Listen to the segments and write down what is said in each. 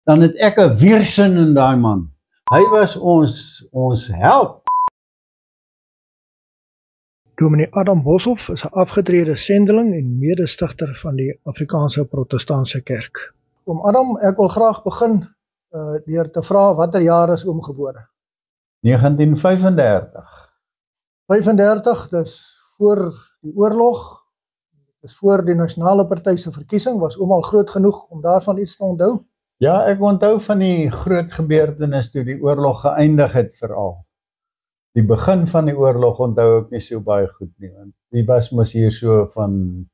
dan het ek 'n weersin in daai man. Hy was ons held. Dominee Adam Boshoff is 'n afgetrede sendeling en mede-stigter van die Afrikaanse Protestantse Kerk. Oom Adam, ek wil graag begin deur te vra watter jaar is oom gebore? 1935. 35, dis voor die oorlog, dis voor die Nasionale Party se verkiesing, was oom al groot genoeg om daarvan iets te onthou? Ja, ek onthou van die groot gebeurtenis toe die oorlog geëindig het veral. Die begin van die oorlog onthou ek nie so baie goed nie, want die was mos hier so van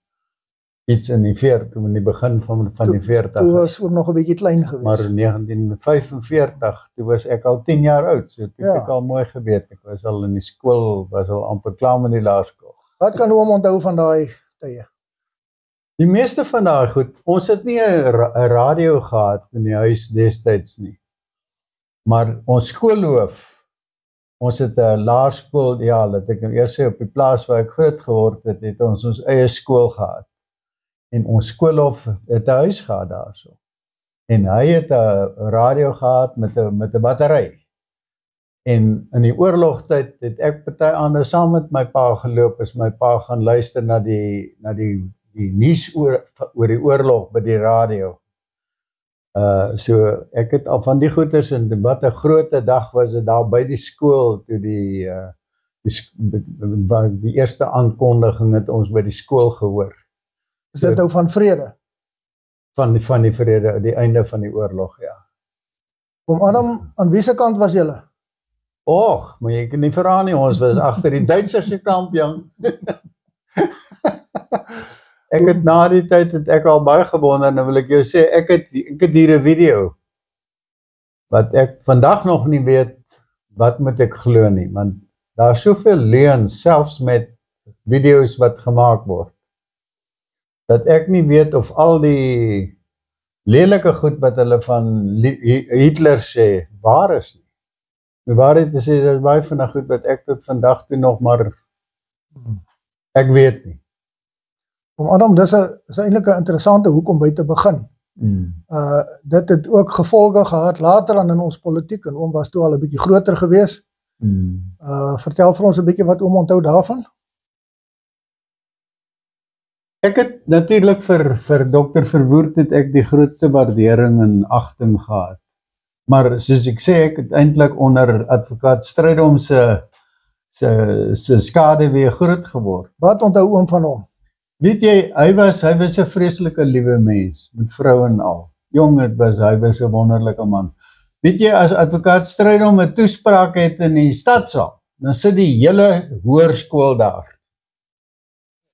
iets in die 40, in die begin van die 40. Toe was oom nog 'n bietjie klein gewees. Maar in 1945, toe was ek al 10 jaar oud, so toe Ja. ek al mooi geweet, ek was al in die skool, was al amper klaar met die laerskool. Wat kan oom onthou van daai tye? Die meeste van daai goed, ons het nie 'n radio gehad in die huis destyds nie. Maar ons skoolhoof, ons het 'n laerskool, ja, laat ek nou eers sê op die plaas waar ek groot geword het, het ons eie skool gehad. En ons skoolhof het 'n huis gehad daarso. En hy het 'n radio gehad met 'n battery. En in die oorlogtyd het ek party aande saam met my pa geloop, as my pa gaan luister na die nuus oor die oorlog by die radio. So ek het al van die goeters, en wat 'n groot dag was dit daar by die skool, toe die eerste aankondiging het ons by die skool gehoor. Is dit nou van vrede? Van die vrede, die einde van die oorlog, ja. Oom Adam, aan wie se kant was julle? Och, maar jy kan nie verraai nie, ons was agter die Duitsers se kamp, jong. Ek het na die tyd het ek al baie gewonder, nou wil ek jou sê, ek het hier 'n video, wat ek vandag nog nie weet, wat moet ek glo nie, want daar is soveel leuns, selfs met video's wat gemaak word, dat ek nie weet of al die lelike goed wat hulle van Hitler sê, waar is nie. Die waarheid te sê, dat is baie van die goed wat ek tot vandag toe nog maar, ek weet nie. Oom Adam, dis eintlik 'n interessante hoek om by te begin. Dit het ook gevolge gehad later aan in ons politiek, en oom was toe al 'n bietjie groter gewees. Vertel vir ons 'n bietjie wat oom onthou daarvan. Ek het natuurlik vir Dr. Verwoerd het ek die grootste waardering en agting gehad. Maar soos ek sê, ek het eintlik onder advokaat Strydom se skade weer groot geword. Wat onthou oom van hom? Weet jy, hy was 'n vreeslike liewe mens, met vrou en al. Jong, hy was 'n wonderlike man. Weet jy, as advokaat Strydom 'n toespraak het in die stadsaal, dan sit die hele hoërskool daar.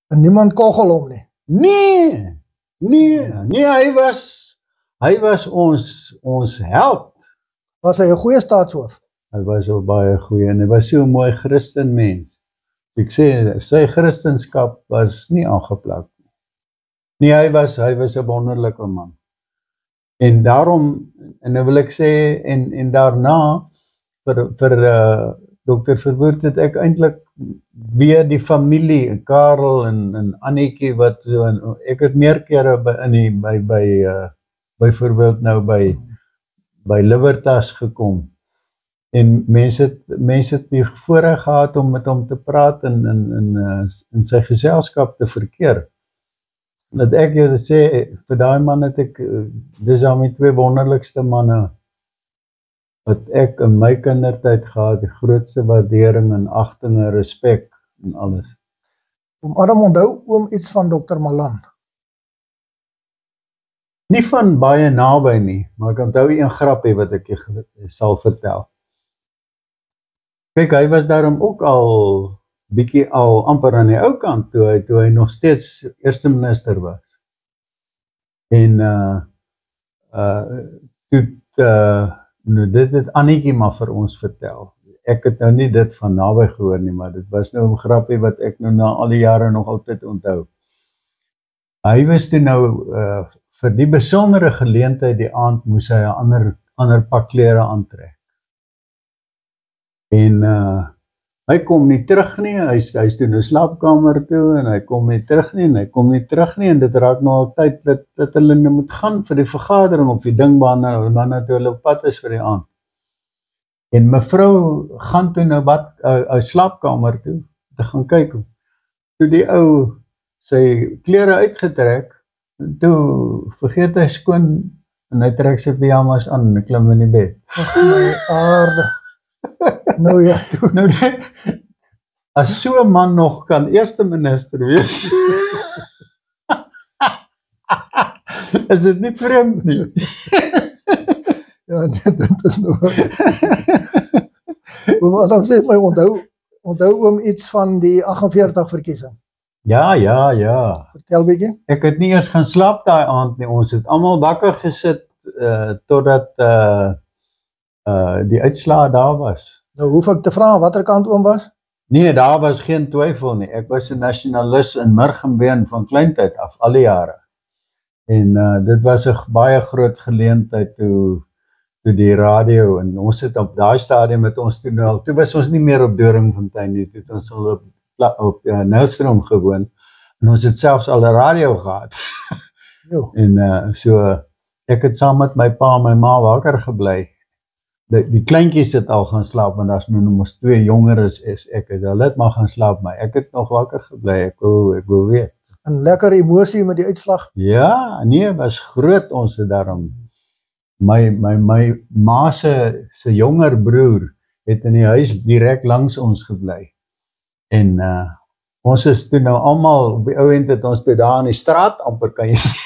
En niemand kogel hom nie? Nee, hy was ons held. Was hy 'n goeie staatshoof? Hy was 'n baie goeie, en hy was so 'n mooi Christen mens. Ek sê, sy Christenskap was nie aangeplak nie. Nee, hy was 'n wonderlike man. En daarom, en nou wil ek sê, en daarna, vir Dr. Verwoerd het ek eintlik weer die familie, Karel en Annetjie, wat ek het meer kere byvoorbeeld nou by Libertas gekom. En mense het die voorreg gehad om met hom te praat en in sy geselskap te verkeer. Dat ek julle sê, vir daai man het ek, dis dan my 2 wonderlikste manne wat ek in my kindertyd gehad, die grootste waardering en agting en respek en alles. Oom Adam, onthou oom iets van Dr. Malan? Nie van baie naby nie, maar ek onthou 'n grappie wat ek sal vertel. Kyk, hy was daarom ook al bietjie amper aan die ou kant toe hy nog steeds eerste minister was. En dit het Annetjie maar vir ons vertel. Ek het nou nie dit van naby gehoor nie, maar dit was nou 'n grappie wat ek nou na al die jare nog altyd onthou. Hy was toe nou vir die besondere geleentheid die aand moes hy 'n ander pak klere aantrek. En Hy kom nie terug nie, hy's toe in 'n slaapkamer toe en hy kom nie terug nie en hy kom nie terug nie en dit raak nou al tyd dat hulle nou moet gaan vir die vergadering of die dingbane toe hulle op pad is vir die aand. En mevrou gaan toe nou 'n slaapkamer toe te gaan kyk. Toe die ou sy klere uitgetrek, en toe vergeet hy skoon en hy trek sy pyjamas aan en klim in die bed. Ag my aarde. Nou ja, toe. Nou, as so 'n man nog kan eerste minister wees, is dit nie vreemd nie. Ja, dit is nou. Oom sê my onthou oom iets van die 48 verkiesing. Ja. Vertel bietjie. Ek het nie eers gaan slaap daai aand nie. Ons het almal wakker gesit totdat die uitslae daar was. Nou hoef ek te vra watter kant oom was? Nee, daar was geen twyfel nie. Ek was 'n nasionalis in murg en been van kleintyd af, al die jare. En dit was 'n baie groot geleentheid toe die radio, en ons het op daai stadium met ons toe was ons nie meer op Doringfontein nie, toe het ons al op Nelstroom gewoon, en ons het selfs al 'n radio gehad. En so, ek het saam met my pa en my ma wakker gebly. Die kleintjies het al gaan slaap, want daar's nou nog 2 jonger as ek is. Hulle het maar gaan slaap, maar ek het nog wakker gebly. Ek wou weet. 'n lekker emosie met die uitslag. Ja, nee, was groot. Ons het daarom my ma se jonger broer het in die huis direk langs ons gebly. En ons is toe nou almal op die ou end het ons toe daar in die straat amper kan jy sê.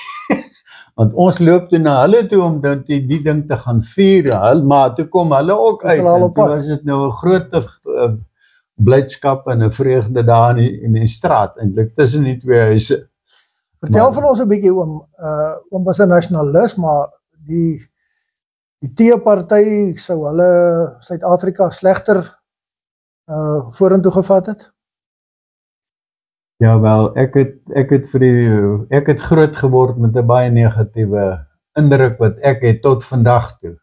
Want ons loop toe na hulle toe om die ding te gaan vier, maar toe kom hulle ook uit, en toe was dit nou 'n groot blydskap en 'n vreugde daar in die straat, eintlik tussen die 2 huise. Vertel vir ons 'n bietjie oom was 'n nasionalis, maar die Teeparty sou hulle Suid-Afrika slegter vorentoe gevat het? Ja wel, ek het groot geword met 'n baie negatiewe indruk wat ek het tot vandag toe.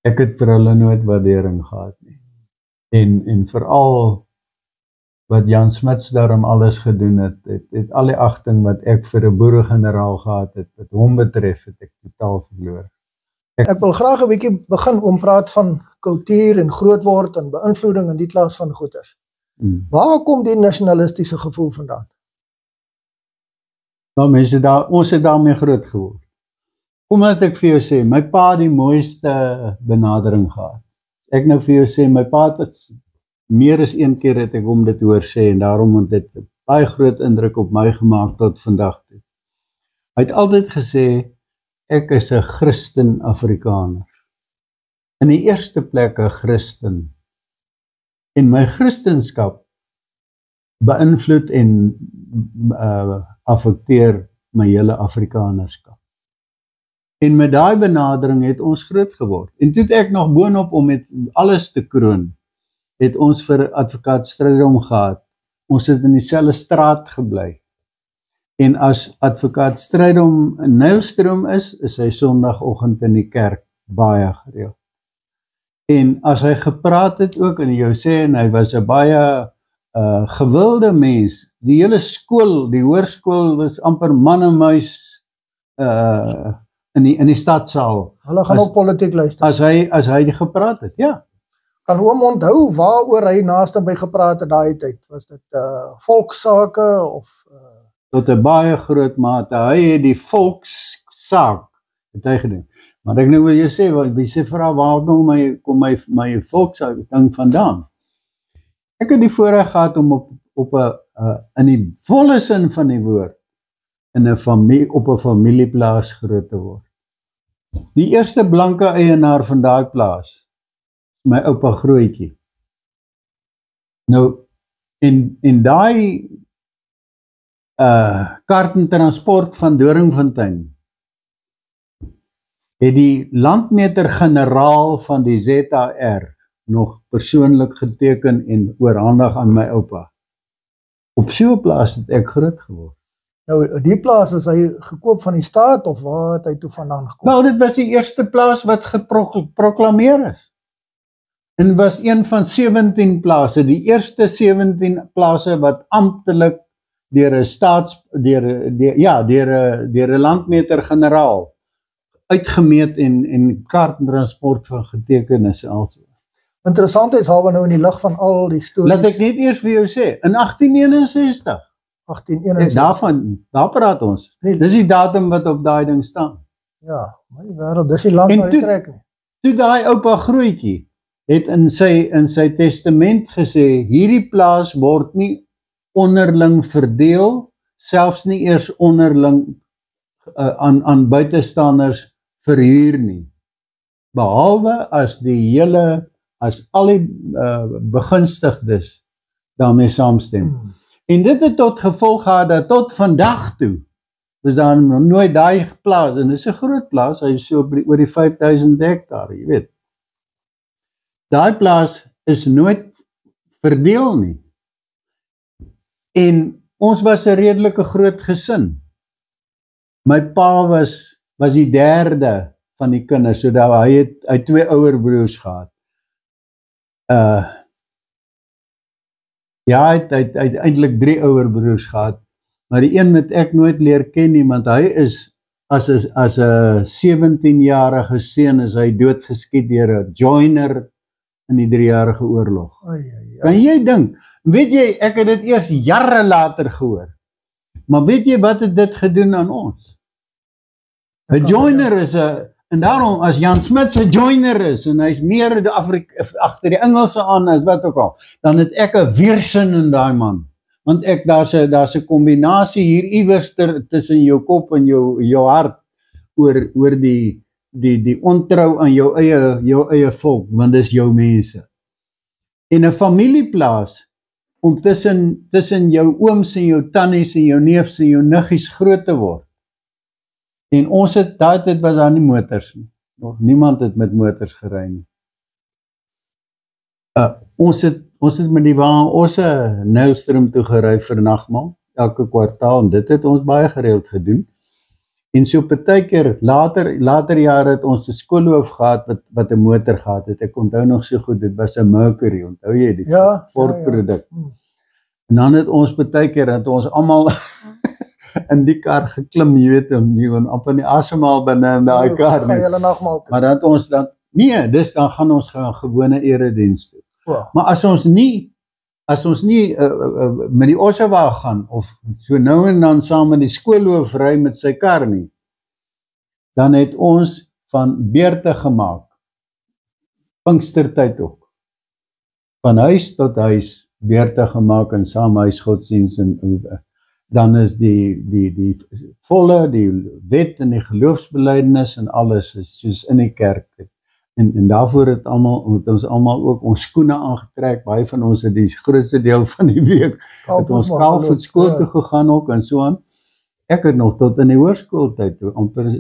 Ek het vir hulle nooit waardering gehad nie. En veral wat Jan Smuts daarom alles gedoen het al die agting wat ek vir 'n boeregeneraal gehad het, wat hom betref, het ek totaal verloor. Ek wil graag 'n bietjie begin praat van kultuur en grootword en beïnvloeding in die klas van goeters. Waar kom die nasionalistiese gevoel vandaan? Nou mense ons het daarmee groot geword. Kom laat ek vir jou sê, my pa het die mooiste benadering gehad. Ek nou vir jou sê, my pa het meer as een keer het ek hom dit hoor sê, en daarom het dit baie groot indruk op my gemaak tot vandag toe. Hy het altyd gesê, ek is 'n Christen Afrikaner. In die eerste plek 'n Christen. En my Christenskap beïnvloed en affekteer my hele Afrikanerskap. En met daai benadering het ons groot geword. En toe het ek nog boonop om met alles te kroon, het ons vir advokaat Strydom gehad. Ons het in dieselfde straat gebly. En as advokaat Strydom in Nelstroom is hy Sondagoggend in die kerk baie gereeld. En as hy gepraat het ook, en jy sê, en hy was 'n baie gewilde mens, die hele skool, die hoërskool was amper man en muis in die stadsaal. Hulle gaan ook politiek luister. As hy gepraat het, ja. Kan oom onthou waaroor hy naaste by gepraat het daai tyd? Was dit volksake of Tot 'n baie groot mate. Hy het die volkssaak het hy gedoen. Maar ek nou wil jy sê, wie sê vra waar kom my volkssaak ding vandaan? Ek het die voorreg gehad om op 'n in die volle sin van die woord op 'n familieplaas groot te word. Die eerste blanke eienaar van daai plaas, my oupa Grootjie. Nou en daai kartentransport van Doringfontein het die landmeter-generaal van die ZAR nog persoonlik geteken en oorhandig aan my oupa. Op so 'n plaas het ek groot geword. Nou, die plaas is hy gekoop van die staat of waar het hy toe vandaan gekom? Wel, dit was die eerste plaas wat geproklameer is. En was een van 17 plase, die eerste 17 plase wat amptelik deur 'n landmeter-generaal uitgemeet en kaarttransport van getekenis also. Interessantheidshalwe nou in die lig van al die stories. Laat ek net eers vir jou sê, in 1861, 1861. daar praat ons. Nee. Dis die datum wat op daai ding staan. Ja, my wêreld, dis die land En waar jy trek nie. Toe daai oupa Grootjie het in sy testament gesê, hierdie plaas word nie onderling verdeel, selfs nie eers onderling aan buitestanders verhuur nie. Behalwe as al die begunstigdes daarmee saamstem. En dit het tot gevolg gehad dat tot vandag toe is daar nooit daai plaas, en dit is 'n groot plaas, hy is so oor die 5000 hektaar, jy weet. Daai plaas is nooit verdeel nie. En ons was 'n redelike groot gesin. My pa was die derde van die kinders, so dat hy het 2 ouer broers gehad. Ja, hy het eintlik 3 ouer broers gehad, maar die een wat ek nooit leer ken nie, want hy is as 'n 17-jarige seun is hy doodgeskiet deur 'n joiner in die 3-jarige oorlog. Kan jy dink? Weet jy, ek het dit eers jare later gehoor. Maar weet jy wat het dit gedoen aan ons? 'n joiner is en daarom as Jan Smit 'n joiner is en hy's meer agter die Engelse aan as wat ook al, dan het ek 'n weersin in daai man. Want daar's 'n kombinasie hier iewers tussen jou kop en jou hart oor die ontrou aan jou eie volk, want dis jou mense. En 'n familieplaas om tussen jou ooms en jou tannies en jou neefs en jou niggies groot te word. En ons het daai tyd was daar nie motors nie. Niemand het met motors gery nie. Ons het met die wa ons Nylstroom toe gery vir nagmaal elke kwartaal, en dit het ons baie gereeld gedoen. En so partykeer later jare het ons 'n skoolhoof gehad wat 'n motor gehad het. Ek onthou nog so goed, dit was 'n Mercury, onthou jy die Ford produk. En dan het ons partykeer dat ons almal in die kar geklim, jy weet, en op in die asemhaal binne in daai kar. Gaan julle nagmaal toe. Maar dan gaan ons gaan gewone erediens toe. Maar as ons nie met die Ossewa gaan of so nou en dan saam met die skoolhoof ry met sy kar nie, dan het ons van beurte gemaak. Pinkstertyd ook. Van huis tot huis beurte gemaak en saam huisgodsdiens en dan is die volle, die wet en die geloofsbelijdenis en alles is soos in die kerk. En daarvoor het ons almal ook ons skoene aangetrek. Baie van ons het die grootste deel van die week het ons kaalvoet skool toe gegaan ook en so aan. Ek het nog tot in die hoërskooltyd toe,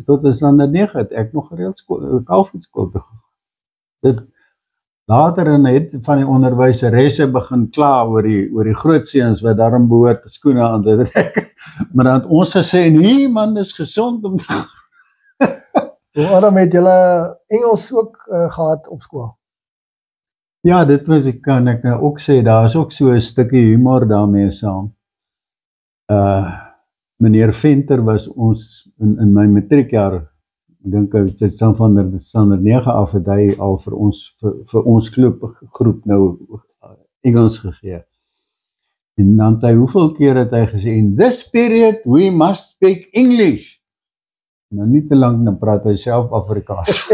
tot in standaard 9 het ek nog gereeld kaalvoet skool toe gegaan. Later het van die onderwyseresse begin kla oor die groot seuns wat daarom behoort skoene aan te trek. Maar dan het ons gesê, nee man, dis gesond om Adam, het julle Engels ook gehad op skool? Ja, dit kan ek nou ook sê, daar is ook so 'n stukkie humor daarmee saam. Meneer Venter was ons in my matriekjaar, ek dink dit van standaard 9 af het hy al vir ons groep nou Engels gegee. En dan het hy, hoeveel keer het hy gesê, in this period we must speak English. Nou nie te lang, dan praat hy self Afrikaans.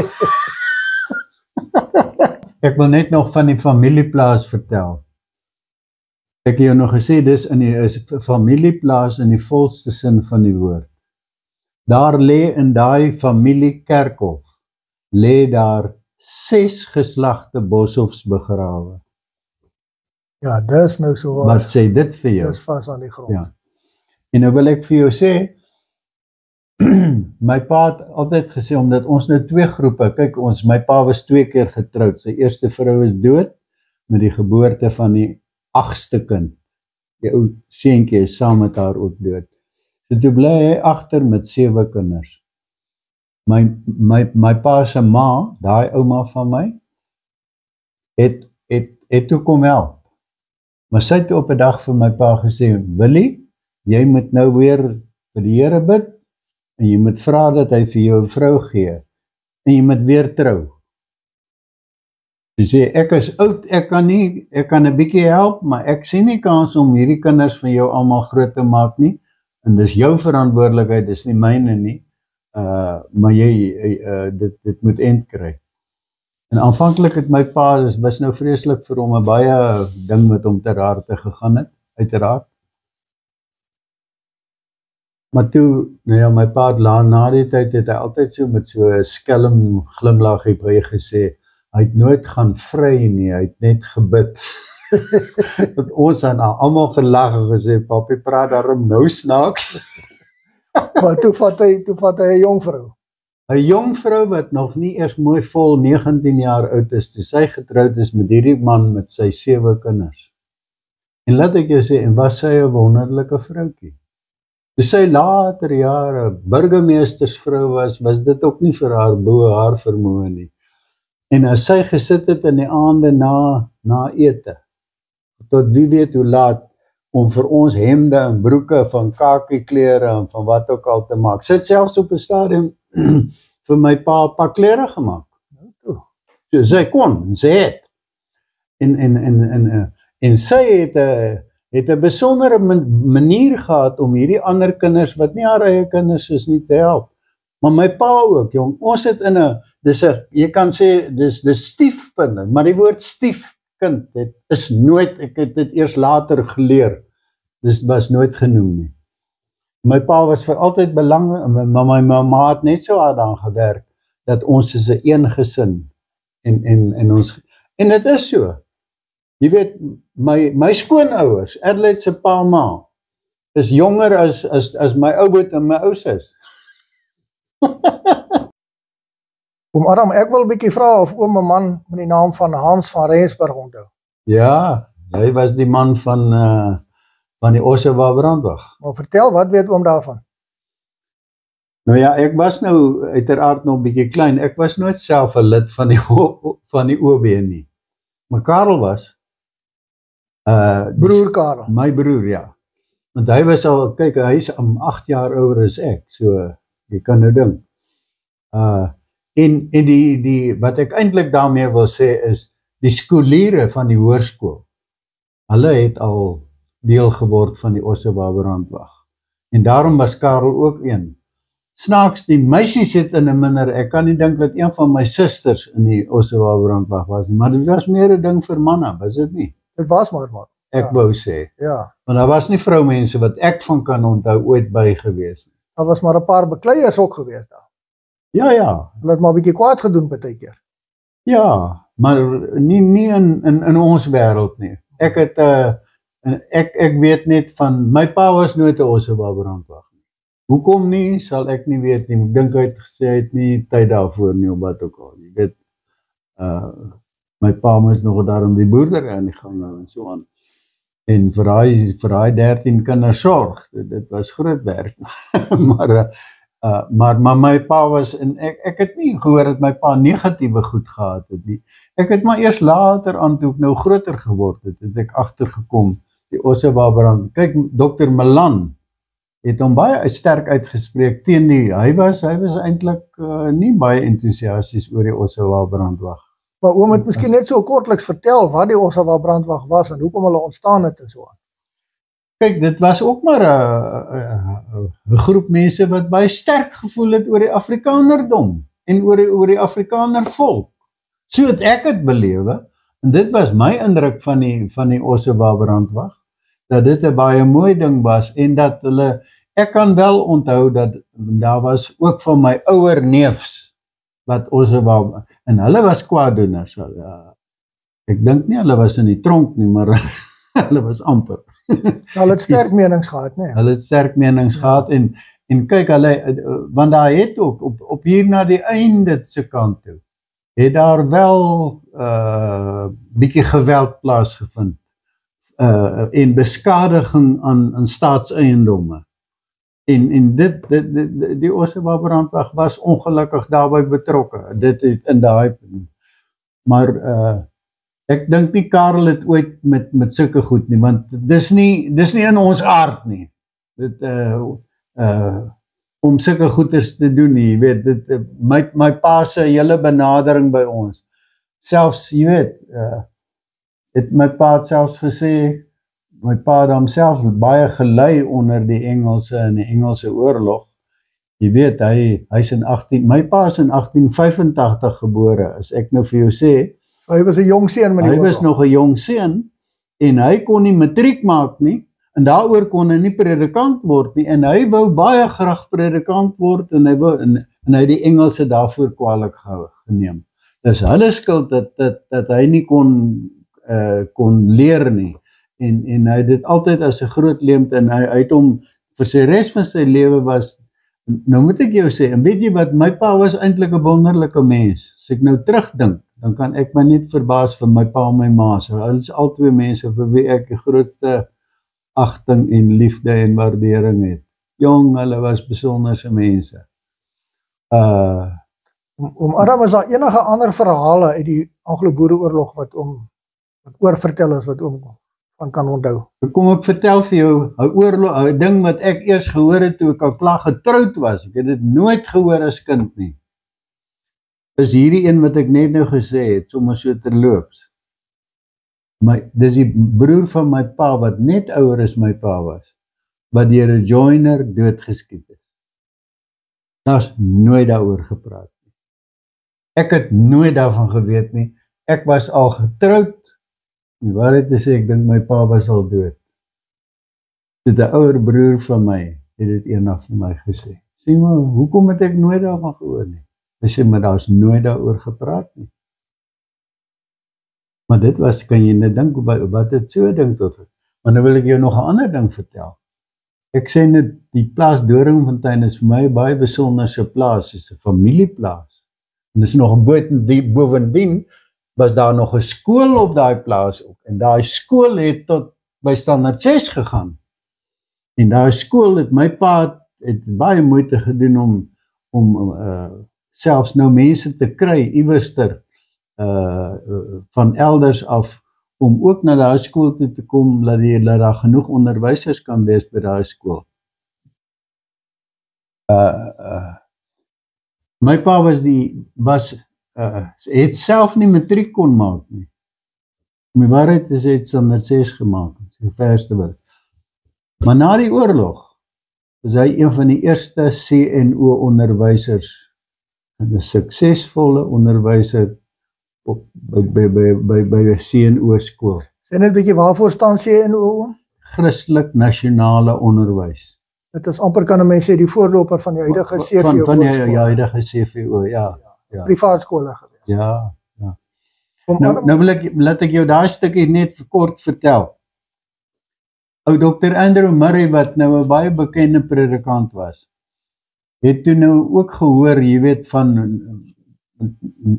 Ek wil net nog van die familieplaas vertel. Ek het jou nog gesê, dis is familieplaas in die volste sin van die woord. Daar lê in daai familiekerkhof, lê daar 6 geslagte Boshofs begrawe. Ja, dis nou so waar. Wat sê dit vir jou? Dis vas aan die grond. Ja. En nou wil ek vir jou sê, my pa het altyd gesê, omdat ons nou 2 groepe, kyk my pa was 2 keer getroud, sy eerste vrou is dood, met die geboorte van die 8ste kind, die ou seentjie is saam met haar ook dood, so toe bly hy agter met 7 kinders, my pa se ma, daai ouma van my, het toe kom help. Maar sy het op 'n dag vir my pa gesê, Willie, jy moet nou weer vir die Here bid, en jy moet vra dat hy vir jou 'n vrou gee, en jy moet weer trou. Sy sê, ek is oud, ek kan 'n bietjie help, maar ek sien nie kans om hierdie kinders van jou almal groot te maak nie, en dis jou verantwoordelikheid, dis nie myne nie, maar dit moet eind kry. En aanvanklik het my pa, was nou vreeslik vir hom 'n baie ding met hom ter harte gegaan het, uiteraard. Maar toe, nou ja, my pa het na die tyd het hy altyd so met so 'n skelm glimlaggie by gesê, hy het nooit gaan vry nie, hy het net gebid. Dat ons aan almal gelag en gesê, papi praat daarom nou snaaks. Maar toe vat hy 'n jong vrou. 'n Jong vrou wat nog nie eers mooi vol 19 jaar oud is, toe sy getroud is met hierdie man met sy 7 kinders. En laat ek jou sê, en was sy 'n wonderlike vroutjie. Toe sy later jare burgemeestersvrou was dit ook nie vir haar bo haar vermoë nie. En as sy gesit het in die aande na ete, tot wie weet hoe laat, om vir ons hemde en broeke van kakie klere en van wat ook al te maak. Sy het selfs op 'n stadium vir my pa 'n paar klere gemaak. So sy kon, en sy het. En sy het 'n besondere manier gehad om hierdie ander kinders, wat nie haar eie kinders is nie, te help. Maar my pa ook, jong, ons het jy kan sê, dis stiefkind, maar die woord stiefkind, is nooit, ek het dit eers later geleer, dis was nooit genoem nie. My pa was vir altyd maar my mamma het net so hard aan gewerk, dat ons is 'n een gesin, en dit is so. Jy weet, my skoonouers, Adelaide se pa ma, is jonger as my ouboet en my ousus. Oom Adam, ek wil 'n bietjie vra of oom 'n man met die naam van Hans van Rensburg onthou. Ja, hy was die man van die Ossewa brandwag. Maar vertel, wat weet oom daarvan? Nou ja, ek was nou uiteraard nog 'n bietjie klein. Ek was nooit self 'n lid van die OB nie. Maar Karel was. Broer Karel. My broer, ja. Want hy was al, kyk, hy is 8 jaar ouer as ek, so jy kan nou dink. En die wat ek eintlik daarmee wil sê is, die skooliere van die hoërskool, hulle het al deel geword van die Ossewa brandwag. En daarom was Karel ook een. Snaaks, die meisies het in 'n minder, ek kan nie dink dat een van my susters in die Ossewa brandwag was nie, maar dit was meer 'n ding vir manne, was dit nie? Dit was maar. Ek wou sê. Ja. Want daar was nie vroumense wat ek van kan onthou ooit by gewees nie. Daar was maar 'n paar bekleiers ook gewees daar. Ja. Hulle het maar 'n bietjie kwaad gedoen baie keer. Ja, maar nie in ons wêreld nie. Ek weet net van, my pa was nooit 'n Ossewa brandwag nie. Hoekom nie, sal ek nie weet nie. Ek dink hy het gesê hy het nie tyd daarvoor nie, of wat ook al. Jy weet, my pa moes nog daarom die boerdery aan die gang hou en so aan. En vir daai 13 kinders sorg, dit was groot werk. maar my pa was, en ek het nie gehoor dat my pa negatiewe goed gehad het nie. Ek het maar eers later aan, toe ek nou groter geword het ek agtergekom, die Ossewa brand. Kyk, Dr. Milan het hom baie sterk uitgespreek teen hy was eintlik nie baie entoesiasties oor die Ossewa brandwag. Maar oom het miskien net so kortliks vertel wat die Ossewa brandwag was en hoekom hulle ontstaan het en so aan. Kyk, dit was ook maar 'n groep mense wat baie sterk gevoel het oor die Afrikanerdom en oor die Afrikaner volk. So het ek dit belewe, en dit was my indruk van die Ossewa brandwag, dat dit 'n baie mooi ding was, en dat ek kan wel onthou dat daar was ook van my ouer neefs wat Ossewa, en hulle was kwaaddoeners. Ek dink nie hulle was in die tronk nie, maar hulle was amper. Hulle het sterk menings gehad, nee. Hulle het sterk menings gehad, en kyk, want daar het ook op hier na die einde se kant toe, het daar wel bietjie geweld plaasgevind, en beskadiging aan staatseiendomme. En die Ossewa brandwag was ongelukkig daarbey betrokke. Dit het in daai, maar Ek dink nie Karel het ooit met sulke goed nie, want dis nie in ons aard nie. Dit om sulke goeders te doen nie, jy weet, dit my pa se hele benadering by ons. Selfs, jy weet, het my pa het selfs gesê, my pa het homself baie gelei onder die Engelse en die Engelse oorlog. Jy weet, my pa is in 1885 gebore, as ek nou vir jou sê. Hy was 'n jong seun met die oorlog. Hy was nog 'n jong seun, en hy kon nie matriek maak nie, en daaroor kon hy nie predikant word nie, en hy wou baie graag predikant word, en hy het die Engelse daarvoor kwaadlik geneem. Dis hulle skuld dat hy nie kon leer nie, en hy het dit altyd as 'n groot leemte, en hy het hom vir sy res van sy lewe was. Nou moet ek jou sê, en weet jy wat, my pa was eintlik 'n wonderlike mens. As ek nou terugdink, dan kan ek my net verbaas vir my pa en my ma. So, hulle is al twee mense vir wie ek die grootste agting en liefde en waardering het. Jong, hulle was besonderse mense. Adam, is daar enige ander verhale uit die Anglo-Boereoorlog wat oorvertel is, wat van kan onthou? Kom ek vertel vir jou, 'n ding wat ek eers gehoor het toe ek al klaar getroud was, ek het dit nooit gehoor as kind nie, is hierdie een wat ek net nou gesê het, sommer so terloops. Dis die broer van my pa, wat net ouer as my pa was, wat deur 'n joiner doodgeskiet is. Daar's nooit daaroor gepraat nie. Ek het nooit daarvan geweet nie. Ek was al getroud. Die waarheid te sê, ek dink my pa was al dood. Dit 'n ouer broer van my het dit eendag vir my gesê. Sê maar, hoekom het ek nooit daarvan gehoor nie? Hy sê, maar daar's nooit daaroor gepraat nie. Maar dit was, kan jy net dink, wat het so 'n ding tot het. Maar nou wil ek jou nog 'n ander ding vertel. Ek sê net, die plaas Doringfontein is vir my 'n baie besonderse plaas, is 'n familieplaas. En dis nog bovendien, was daar nog 'n skool op daai plaas ook. En daai skool het tot by standaard 6 gegaan. En daai skool het my pa het baie moeite gedoen om selfs nou mense te kry iewerster van elders af om ook na daai skool toe te kom, dat daar genoeg onderwysers kan wees by daai skool. My pa het self nie matriek kon maak nie. Om die waarheid is, het standaard 6 gemaak, die verste wat. Maar na die oorlog was hy een van die eerste CNO onderwysers, en 'n suksesvolle onderwyser by 'n CNO skool. Sê net 'n bietjie, waarvoor staan CNO? Christelik nasionale onderwys. Dit is amper, kan 'n mens sê, die voorloper van die huidige CVO. Van die huidige CVO, ja. Privaat skole gewees. Ja. Nou laat ek jou daai stukkie net kort vertel. Ou Dr. Andrew Murray, wat nou 'n baie bekende predikant was, het toe nou ook gehoor, jy weet, van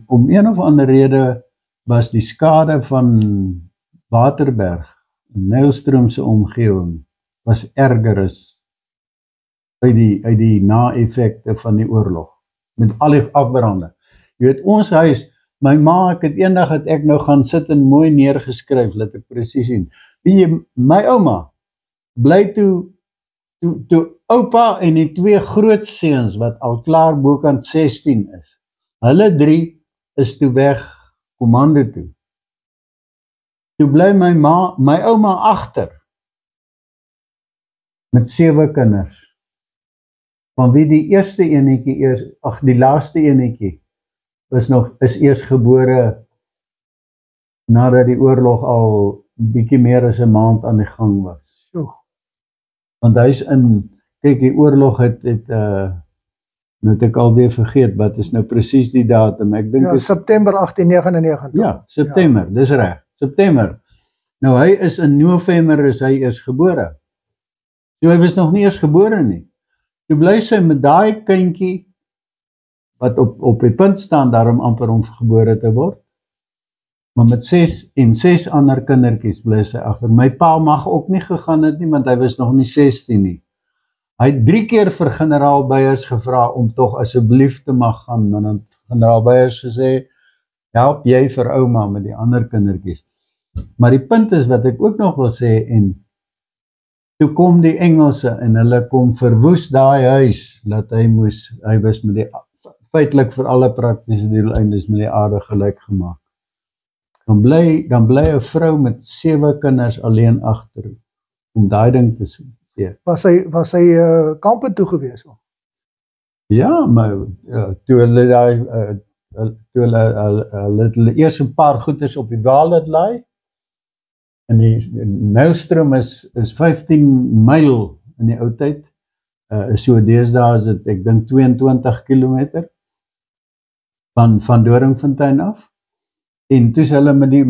om een of ander rede was die skade van Waterberg, Nylstroom se omgewing, was erger as uit die na-effekte van die oorlog, met al die afbrande. Jy weet, ons huis, my ma, eendag het ek nou gaan sit en mooi neergeskryf, laat ek presies sien. Weet jy, my ouma bly toe oupa en die 2 groot seuns wat al klaar bokant 16 is. Hulle 3 is toe weg kommando toe. Toe bly my ouma agter met 7 kinders. Van wie die eerste enetjie die laaste enetjie is eers gebore nadat die oorlog al bietjie meer as 'n maand aan die gang was. Want hy's kyk, die oorlog het nou het ek alweer vergeet, wat is nou presies die datum? Ek dink September 1899. Ja, September, dis reg, September. Nou hy is in November is hy eers gebore. So hy was nog nie eers gebore nie. Toe bly sy met daai kindjie wat op die punt staan daarom amper om gebore te word. Maar met 6 ander kindertjies bly sy agter. My pa mag ook nie gegaan het nie, want hy was nog nie 16 nie. Hy het 3 keer vir generaal Beyers gevra om tog asseblief te mag gaan, maar dan generaal Beyers gesê, help jy vir ouma met die ander kindertjies. Maar die punt is wat ek ook nog wil sê, en toe kom die Engelse en hulle kom verwoes daai huis, dat hy was met die, feitelik vir alle praktiese doeleindes met die aarde gelyk gemaak. Dan bly 'n vrou met 7 kinders alleen agter, om daai ding te sien. Was hy kampe toe gewees? Ja, maar toe hulle eers 'n paar goeders op die waal het laai, en die Nylstroom is 15 myl in die ou tyd, so deesdae is dit, ek dink 22 kilometer van Doringfontein af. En toe is hulle met die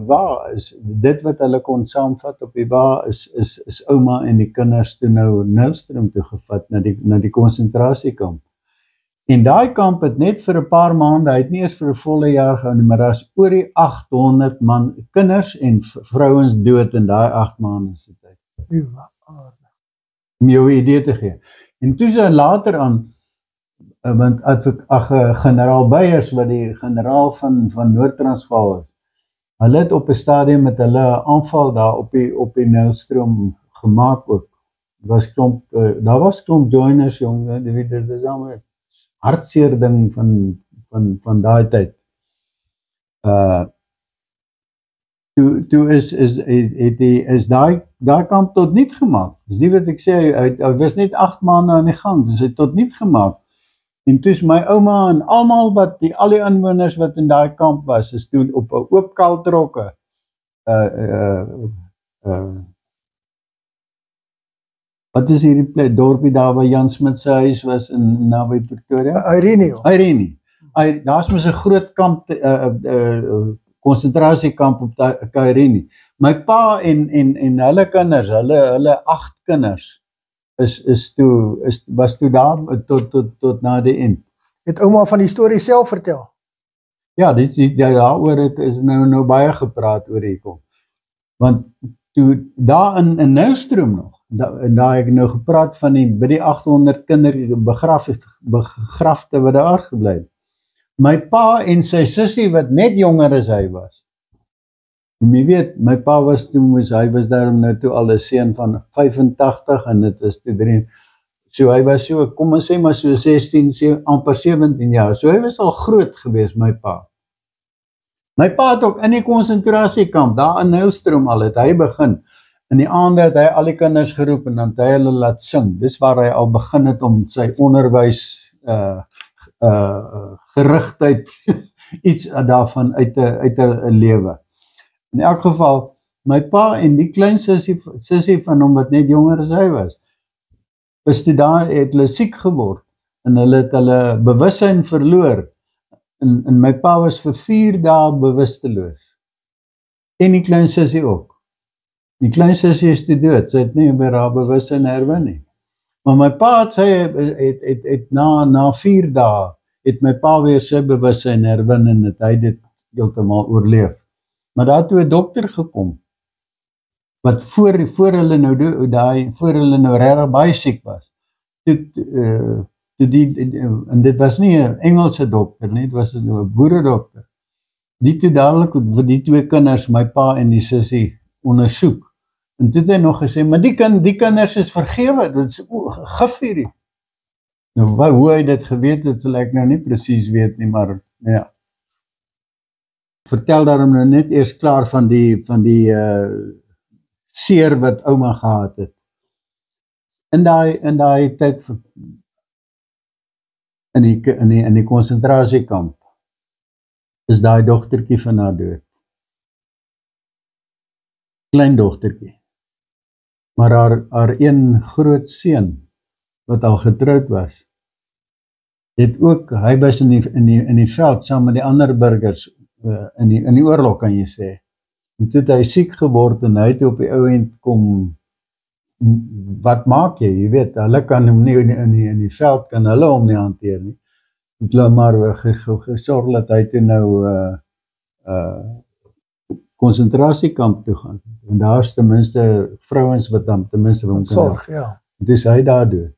wa, is dit wat hulle kon saamvat op die wa, is ouma en die kinders toe nou Nylstroom toe gevat, na die konsentrasiekamp. En daai kamp het net vir 'n paar maande, hy het nie eers vir 'n volle jaar gehou nie, maar daar is oor die 800 man, kinders en vrouens dood in daai 8 maande se tyd. Om jou 'n idee te gee. En toe sy later aan, want generaal Beyers, wat die generaal van Noord-Transvaal is, hulle het op 'n stadium met hulle aanval daar op die Nylstroom gemaak ook. Daar was klomp joiners, jong, dit is allemaal hartseer ding van daai tyd. Toe is daai kamp tot niet gemaak. Dis nie wat ek sê, hy was net 8 maande aan die gang, dus hy tot niet gemaak. En toe is my ouma en almal al die inwoners wat in daai kamp was, is toen op 'n oop kaltrokke wat is hierdie plek, dorpie daar waar Jan Smit se huis was in naby Pretoria? Irene. Daar's mos 'n groot kamp, konsentrasiekamp op Irene. My pa en hulle kinders, hulle 8 kinders was toe daar tot na die eind. Het ouma van die storie self vertel? Ja, daaroor is nou baie gepraat oor hierkom. Want toe daar in Nylstroom nog, en daar ek nou gepraat van by die 800 begrafte wat daar gebly het. My pa en sy sussie wat net jonger as hy was. En jy weet, my pa was hy was daarom nou toe al 'n seun van 85 en dit is toe 3. So hy was so, kom ons sê maar so 16, amper 17 jaar. So hy was al groot gewees, my pa. My pa het ook in die konsentrasiekamp, daar in Nylstroom al het hy begin. In die aande het hy al die kinders geroep en dan het hy hulle laat sing. Dis waar hy al begin het om sy onderwys gerigtheid iets daarvan uit te lewe. In elk geval, my pa en die klein sussie van hom wat net jonger as hy was toe daar, het hulle siek geword en hulle het hulle bewussyn verloor en my pa was vir 4 dae bewusteloos. En die klein sussie ook. Die klein sussie is toe dood, sy het nie weer haar bewussyn herwin nie. Maar my pa het na 4 dae het my pa weer sy bewussyn herwin en het hy dit heeltemal oorleef. Maar daar toe 'n dokter gekom wat voor hulle nou regtig baie siek was. En dit was nie 'n Engelse dokter nie, dit was 'n boeredokter. Die toe dadelik vir die 2 kinders, my pa en die sussie, ondersoek. En toe het hy nog gesê, maar die kinders is vergewe, dit is gif hierdie. Nou, hoe hy dit geweet het, sal ek nou nie presies weet nie, maar ja. Vertel daarom nou net eers klaar van die seer wat ouma gehad het. In daai tyd in die konsentrasiekamp is daai dogtertjie van haar dood. Klein dogtertjie. Maar haar een groot seun wat al getroud was, het ook, hy was in die veld saam met die ander burgers in die oorlog, kan jy sê. En toe het hy siek geword en hy het op die ou end kom, wat maak jy? Jy weet, hulle kan hom nie in die veld, kan hulle hom nie hanteer nie. Het hulle maar gesorg dat hy toe nou konsentrasiekamp toe gaan. En daar is ten minste vrouens wat dan ten minste van sorg, ja. Dus hy daar dood.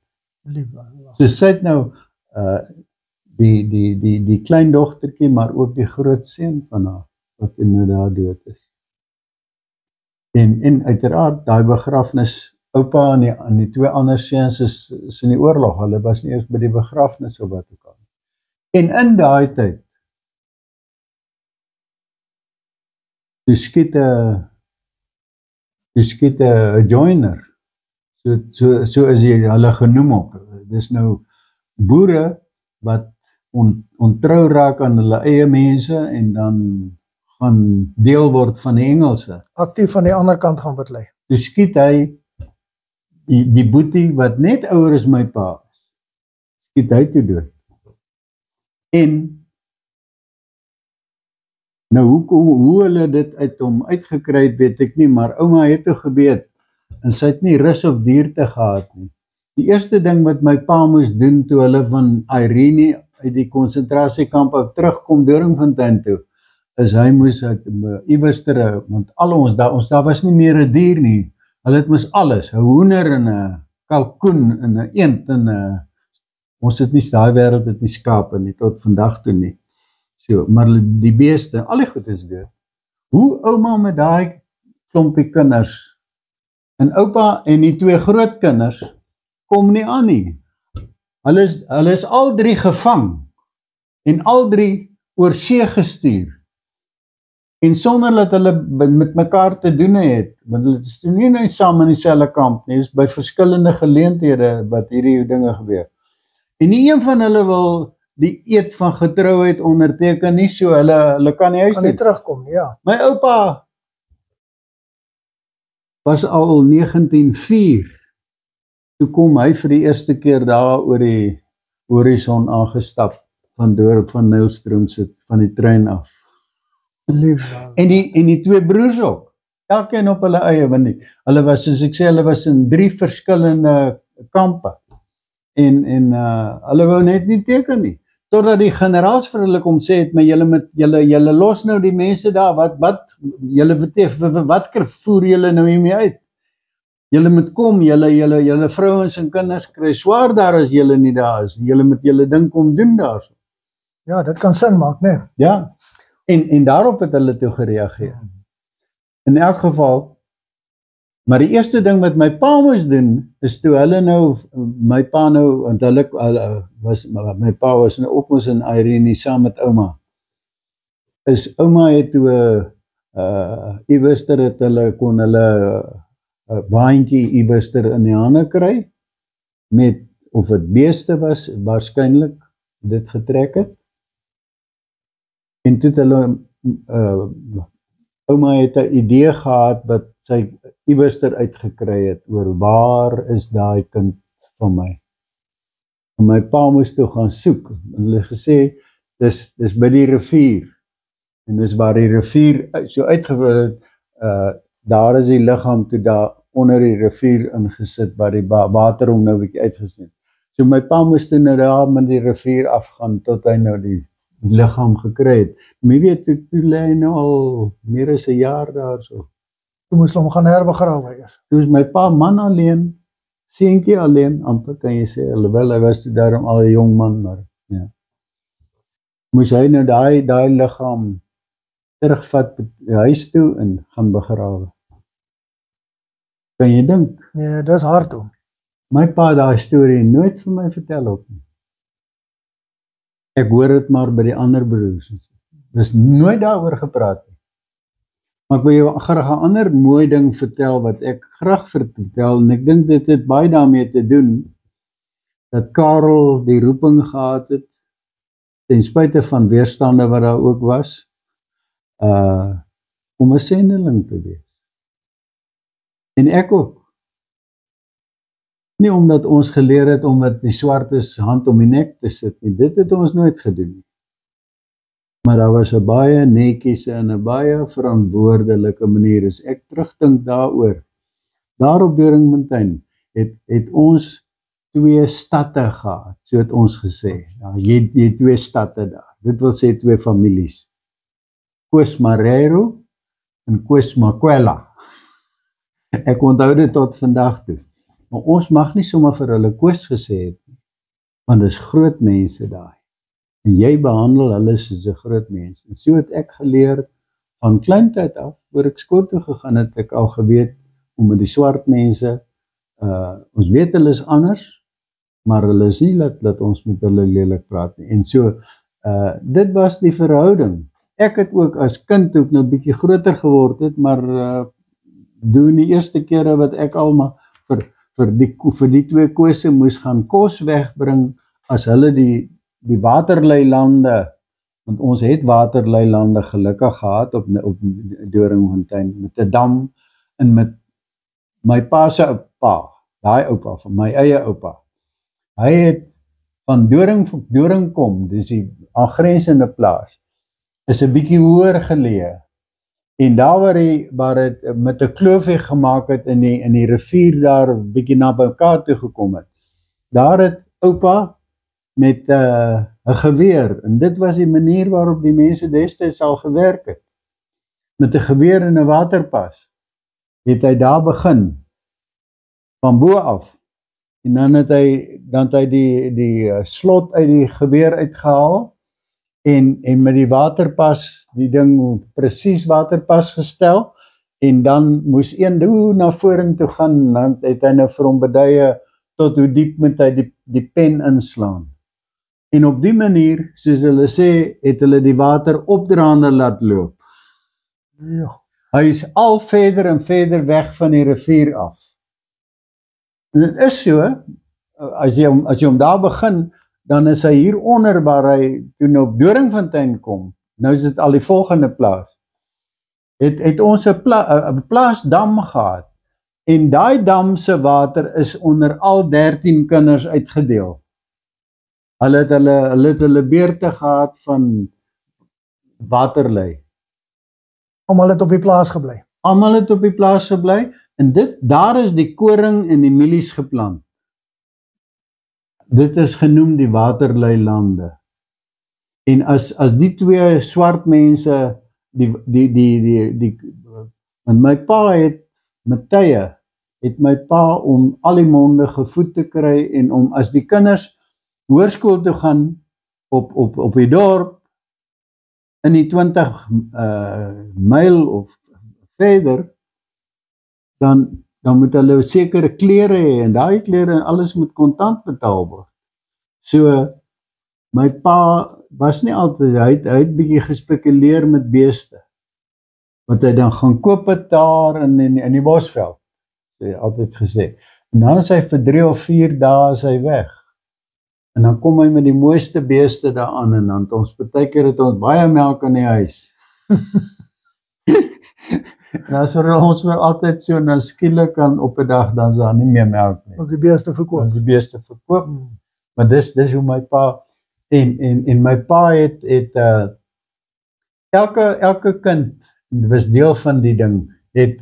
So sy het nou die kleindogtertjie, maar ook die grootseun van haar, wat inderdaad dood is. En uiteraard, daai begrafnis, oupa en die twee ander seuns is in die oorlog, hulle was nie eers by die begrafnis of wat ook al. En in daai tyd, toe skiet 'n joiner, so is hulle genoem ook. Dis nou boere wat ontrou raak aan hulle eie mense en dan gaan deel word van die Engelse. Aktief van die ander kant gaan betlei. Toe skiet hy die boetie wat net ouer as my pa is. Skiet hy toe dood. En nou hoe hulle dit uit hom uitgekry het, weet ek nie, maar ouma het toe geweet en sy het nie rus of dierte gehad nie. Die eerste ding wat my pa moes doen toe hulle van Irene uit die konsentrasiekamp af terugkom Doringfontein toe, is hy moes iewers terug, want al ons daar was nie meer 'n dier nie. Hulle het mos alles, 'n hoender en 'n kalkoen en 'n eend en ons het nie daai wêreld het nie skape nie tot vandag toe nie. So, maar die beeste, al die goed is dood. Hoe ouma met daai klompie kinders en oupa en die twee grootkinders kom nie aan nie. Hulle is al drie gevang en al drie oor see gestuur. En sonder dat hulle met mekaar te doen het, want hulle is nie saam in dieselfde kamp nie, is by verskillende geleenthede wat hierdie dinge gebeur. En nie een van hulle wil die eed van getrouheid onderteken nie, so hulle kan nie huis toe. Kan nie terugkom, ja. My oupa was al 1904, toe kom hy vir die eerste keer daar oor die horison aangestap, van Nylstroom sit, van die trein af. En die twee broers ook, elkeen op hulle eie, want hulle was, soos ek sê, hulle was in 3 verskillende kampe, en hulle wou net nie teken nie, totdat die generaals vir hulle kom sê het, maar julle los nou die mense daar, wat voer julle nou hiermee uit? Julle moet kom, julle vrouens en kinders kry swaar daar as julle nie daar is, julle moet julle ding kom doen daar. Ja, dit kan sin maak, nee. Ja, en daarop het hulle toe gereageer. In elk geval, maar die eerste ding wat my pa moes doen, is toe hulle nou, my pa nou, want my pa was nou ook ons in Irene saam met ouma, is ouma het toe iewester het hulle, kon hulle waantjie iewester in die hande kry, met, of het beeste was, waarskynlik dit getrek het, en toe het hulle, ouma het 'n idee gehad wat sy iewester uitgekry het oor waar is daai kind van my. En my pa moes toe gaan soek. En hulle gesê dis by die rivier. En dis waar die rivier so uitgewil het, daar is die liggaam toe daar onder die rivier ingesit waar die water hom nou 'n bietjie uitgesien. So my pa moes toe nou daar met die rivier afgaan tot hy nou die liggaam gekry het. My weet, toe lê hy nou al meer as 'n jaar daar so. Toe moes hom gaan herbegrawe eers. Toe is my pa man alleen, seentjie alleen, amper kan jy sê, alhoewel hy was toe daarom al 'n jong man, maar ja. Moes hy nou daai liggaam terugvat huis toe en gaan begrawe. Kan jy dink? Nee, dis hard toe. My pa het daai storie nooit vir my vertel ook nie. Ek hoor dit maar by die ander broers. Dis nooit daaroor gepraat nie. Maar ek wil jou graag 'n ander mooi ding vertel wat ek graag vertel, en ek dink dit het baie daarmee te doen dat Karel die roeping gehad het, ten spyte van weerstande wat daar ook was, om 'n sendeling te wees. En ek ook. Nie omdat ons geleer het om met die swartes hand om die nek te sit nie, dit het ons nooit gedoen nie. Maar daar was 'n baie netjiese en 'n baie verantwoordelike manier, as ek terugdink daaroor. Daar op Doringfontein het ons 2 stadte gehad, so het ons gesê. Ja, jy 2 stadte daar, dit wil sê 2 families. Koos Marero en Koos Makwela. Ek onthou dit tot vandag toe. Maar ons mag nie sommer vir hulle Koos gesê het nie, want dis groot mense daai. en jy behandel hulle soos 'n groot mens. En so het ek geleer van kleintyd af, voor ek skool toe gegaan het, ek al geweet om met die swart mense, ons weet hulle is anders, maar hulle is nie dat ons met hulle lelik praat nie. En so, dit was die verhouding. Ek het ook as kind ook nou bietjie groter geword het, maar doen die eerste kere wat ek almal vir die twee kose moes gaan kos wegbring, as hulle die waterleilande, want ons het waterleilande gelukkig gehad op Doringfontein, met 'n dam, en met my pa se oupa, daai oupa, van my eie oupa. Hy het van Doringkom, dis die aangrensende plaas, is 'n bietjie hoër geleë. En daar waar het met 'n kloofweg gemaak het in die rivier daar bietjie na mekaar toe gekom het. Daar het oupa met 'n geweer, en dit was die manier waarop die mense destyds al gewerk het. Met 'n geweer en 'n waterpas het hy daar begin van bo af. En dan het hy die slot uit die geweer uitgehaal en met die waterpas, die ding presies waterpas gestel, en dan moes een doel na vorentoe gaan, dan het hy nou vir hom beduie tot hoe diep moet hy die pen inslaan. En op die manier, soos hulle sê, het hulle die water opdraande laat loop. Ja. Hy is al verder en verder weg van die rivier af. En dit is so, as jy hom daar begin, dan is hy hieronder waar hy toe op Doringfontein kom. Nou is dit al die volgende plaas. Het ons 'n plaasdam gehad, en daai dam se water is onder al 13 kinders uitgedeel. Hulle het hulle beurte gehad van waterlei. Almal het op die plaas gebly. Almal het op die plaas gebly, en daar is die koring en die mielies geplant. Dit is genoem die waterleilande. En as die twee swart mense, en my pa het met tye, het my pa om al die monde gevoed te kry, en om as die kinders hoërskool toe gaan, op die dorp, in die 20 myl of verder, dan moet hulle sekere klere hê, en daai klere en alles moet kontant betaal word. So, my pa was nie altyd, hy het bietjie gespekuleer met beeste, wat hy dan gaan koop het daar in die Bosveld, het hy altyd gesê. En dan is hy vir 3 of 4 dae is hy weg. En dan kom hy met die mooiste beeste daaraan, en dan partykeer het ons baie melk in die huis. En as ons altyd so, dan skielik op 'n dag, dan is daar nie meer melk nie. Ons die beeste verkoop. Maar dis hoe my pa, en my pa het elke kind, was deel van die ding, het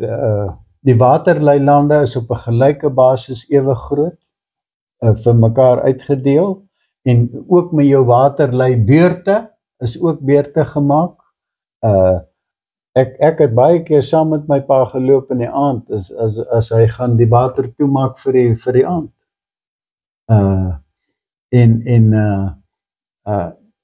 die waterleilande is op 'n gelyke basis ewe groot, vir mekaar uitgedeel, en ook met jou waterlei beurte, is ook beurte gemaak. Ek het baie keer saam met my pa geloop in die aand, as hy gaan die water toemaak vir die aand.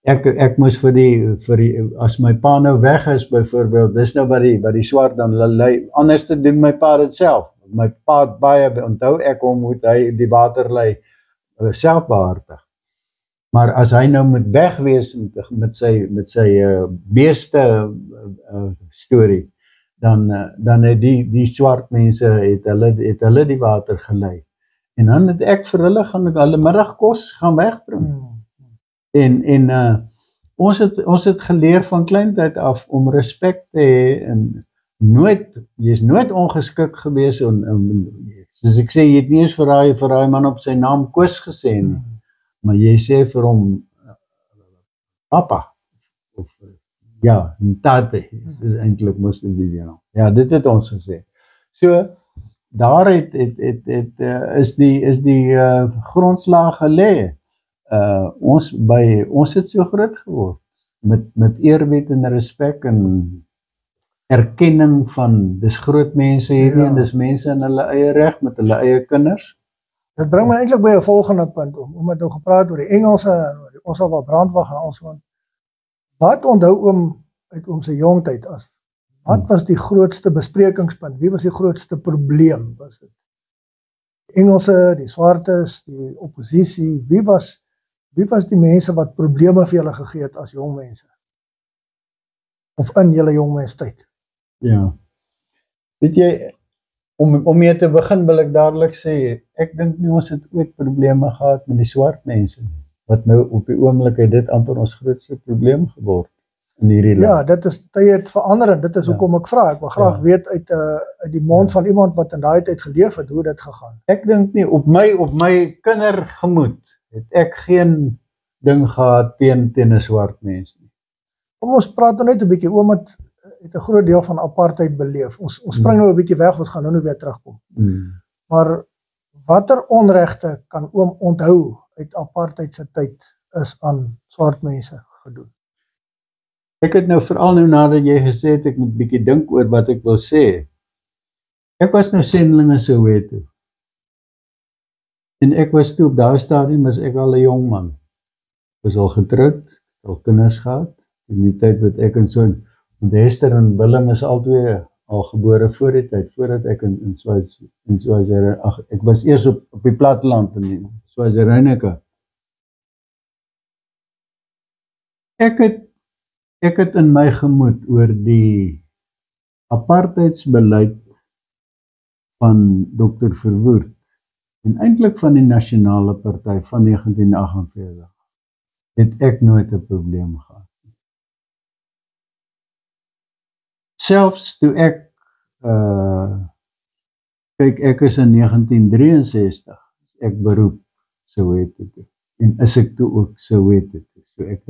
Ek moes vir die, as my pa nou weg is, byvoorbeeld, dis nou wat die swart dan lei, anders te doen my pa dit self. My pa het baie, onthou ek hom, moet hy die waterlei self behartig. Maar as hy nou moet wegwees met sy beeste storie, dan het die swart mense, het hulle die water gelei. En dan het ek vir hulle middagkos gaan wegbring. En ons het geleer van kleintyd af om respek te hê, en jy is nooit ongeskik gewees, soos ek sê, jy het nie eens vir daai man op sy naam Koos gesê nie, maar jy sê vir hom papa, of ja, tate, eintlik moes dit die naam. Ja, dit het ons gesê. So, daar is die grondslag gelê. Ons het so groot geword, met eerbied en respek, en erkenning van, dis groot mense hierdie, en dis mense in hulle eie reg, met hulle eie kinders, Dit bring my eintlik by 'n volgende punt om het nou gepraat oor die Engelse en oor die Ossawa brandwag en alsoos. Wat onthou oom uit oom se jong tyd as? Wat was die grootste besprekingspunt? Wie was die grootste probleem? Was dit die Engelse, die swartes, die oppositie? Wie was die mense wat probleme vir julle gegee het as jong mense? Of in julle jong mens tyd? Ja. Weet jy, om mee te begin wil ek dadelik sê, ek dink nie ons het ooit probleme gehad met die swart mense nie. Wat nou op die oomblik het dit amper ons grootste probleem geword in hierdie land. Ja, dit is tye het verander en dit is hoekom ek vra. Ek wil graag weet uit die mond van iemand wat in daai tyd geleef het, hoe dit gegaan. Ek dink nie op my kindergemoed het ek geen ding gehad teen 'n swart mens nie. Kom ons praat nou net 'n bietjie oom het 'n groot deel van apartheid beleef. Ons spring nou 'n bietjie weg, ons gaan nou weer terugkom. Maar watter onregte kan oom onthou uit apartheid se tyd is aan swart mense gedoen? Ek het nou veral nou nadat jy gesê het ek moet bietjie dink oor wat ek wil sê. Ek was nou sendeling in Soweto. En ek was toe op daai stadium was ek al 'n jong man. Was al getroud, al kinders gehad. In die tyd wat ek en so Hester en Willem is albei al gebore voor die tyd, voordat ek in Swaziland, ek was eers op die platteland in Swaziland. Ek het in my gemoed oor die apartheidsbeleid van Dr. Verwoerd en eintlik van die Nasionale Party van 1948 het ek nooit 'n probleem gehad. Selfs toe ek kyk, ek is in 1963 ek beroep Soweto toe en is ek toe ook Soweto toe. So ek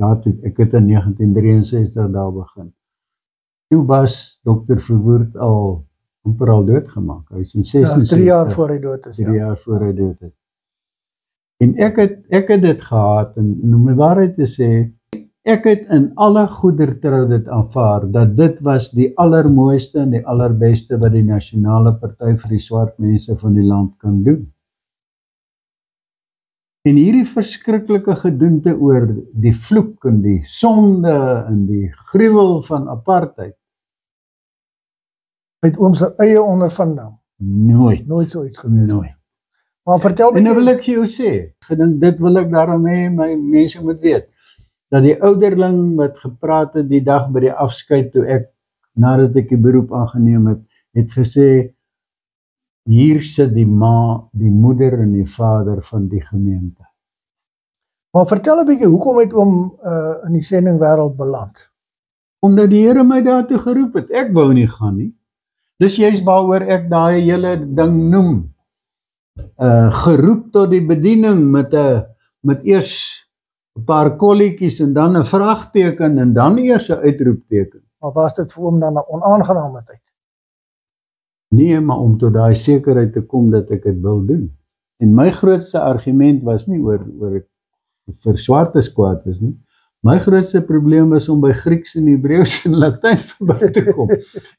het in 1963 daar begin. Toe was Dr. Verwoerd al amper al doodgemaak. Hy is in 66. 3 jaar voor hy dood is. 3 jaar voor hy dood is. En ek het dit gehad en om die waarheid te sê, ek het in alle goedertrou dit aanvaar dat dit was die allermooiste en die allerbeste wat die Nasionale Party vir die swart mense van die land kan doen. En hierdie verskriklike gedoente oor die vloek en die sonde en die gruwel van apartheid. Uit oom se eie ondervinding. Nooit so iets gebeur. Nooit. Maar vertel en nou wil ek jou sê, gedink dit wil ek daarom hê my mense moet weet, dat die ouderling wat gepraat het die dag by die afskeid toe ek, nadat ek die beroep aangeneem het gesê, hier sit die ma, die moeder en die vader van die gemeente. Maar vertel 'n bietjie, hoekom het oom in die sendingwêreld beland? Omdat die Here my daartoe geroep het. Ek wou nie gaan nie. Dis juist waaroor ek daai hele ding noem. Geroep tot die bediening met eers 'n paar kolletjies en dan 'n vraagteken en dan eers 'n uitroepteken. Maar was dit vir oom dan 'n onaangename tyd? Nee, maar om tot daai sekerheid te kom dat ek dit wil doen. En my grootste argument was nie oor ek vir swartes kwaad is nie. My grootste probleem is om by Grieks en Hebreëus en Latyn verby te kom.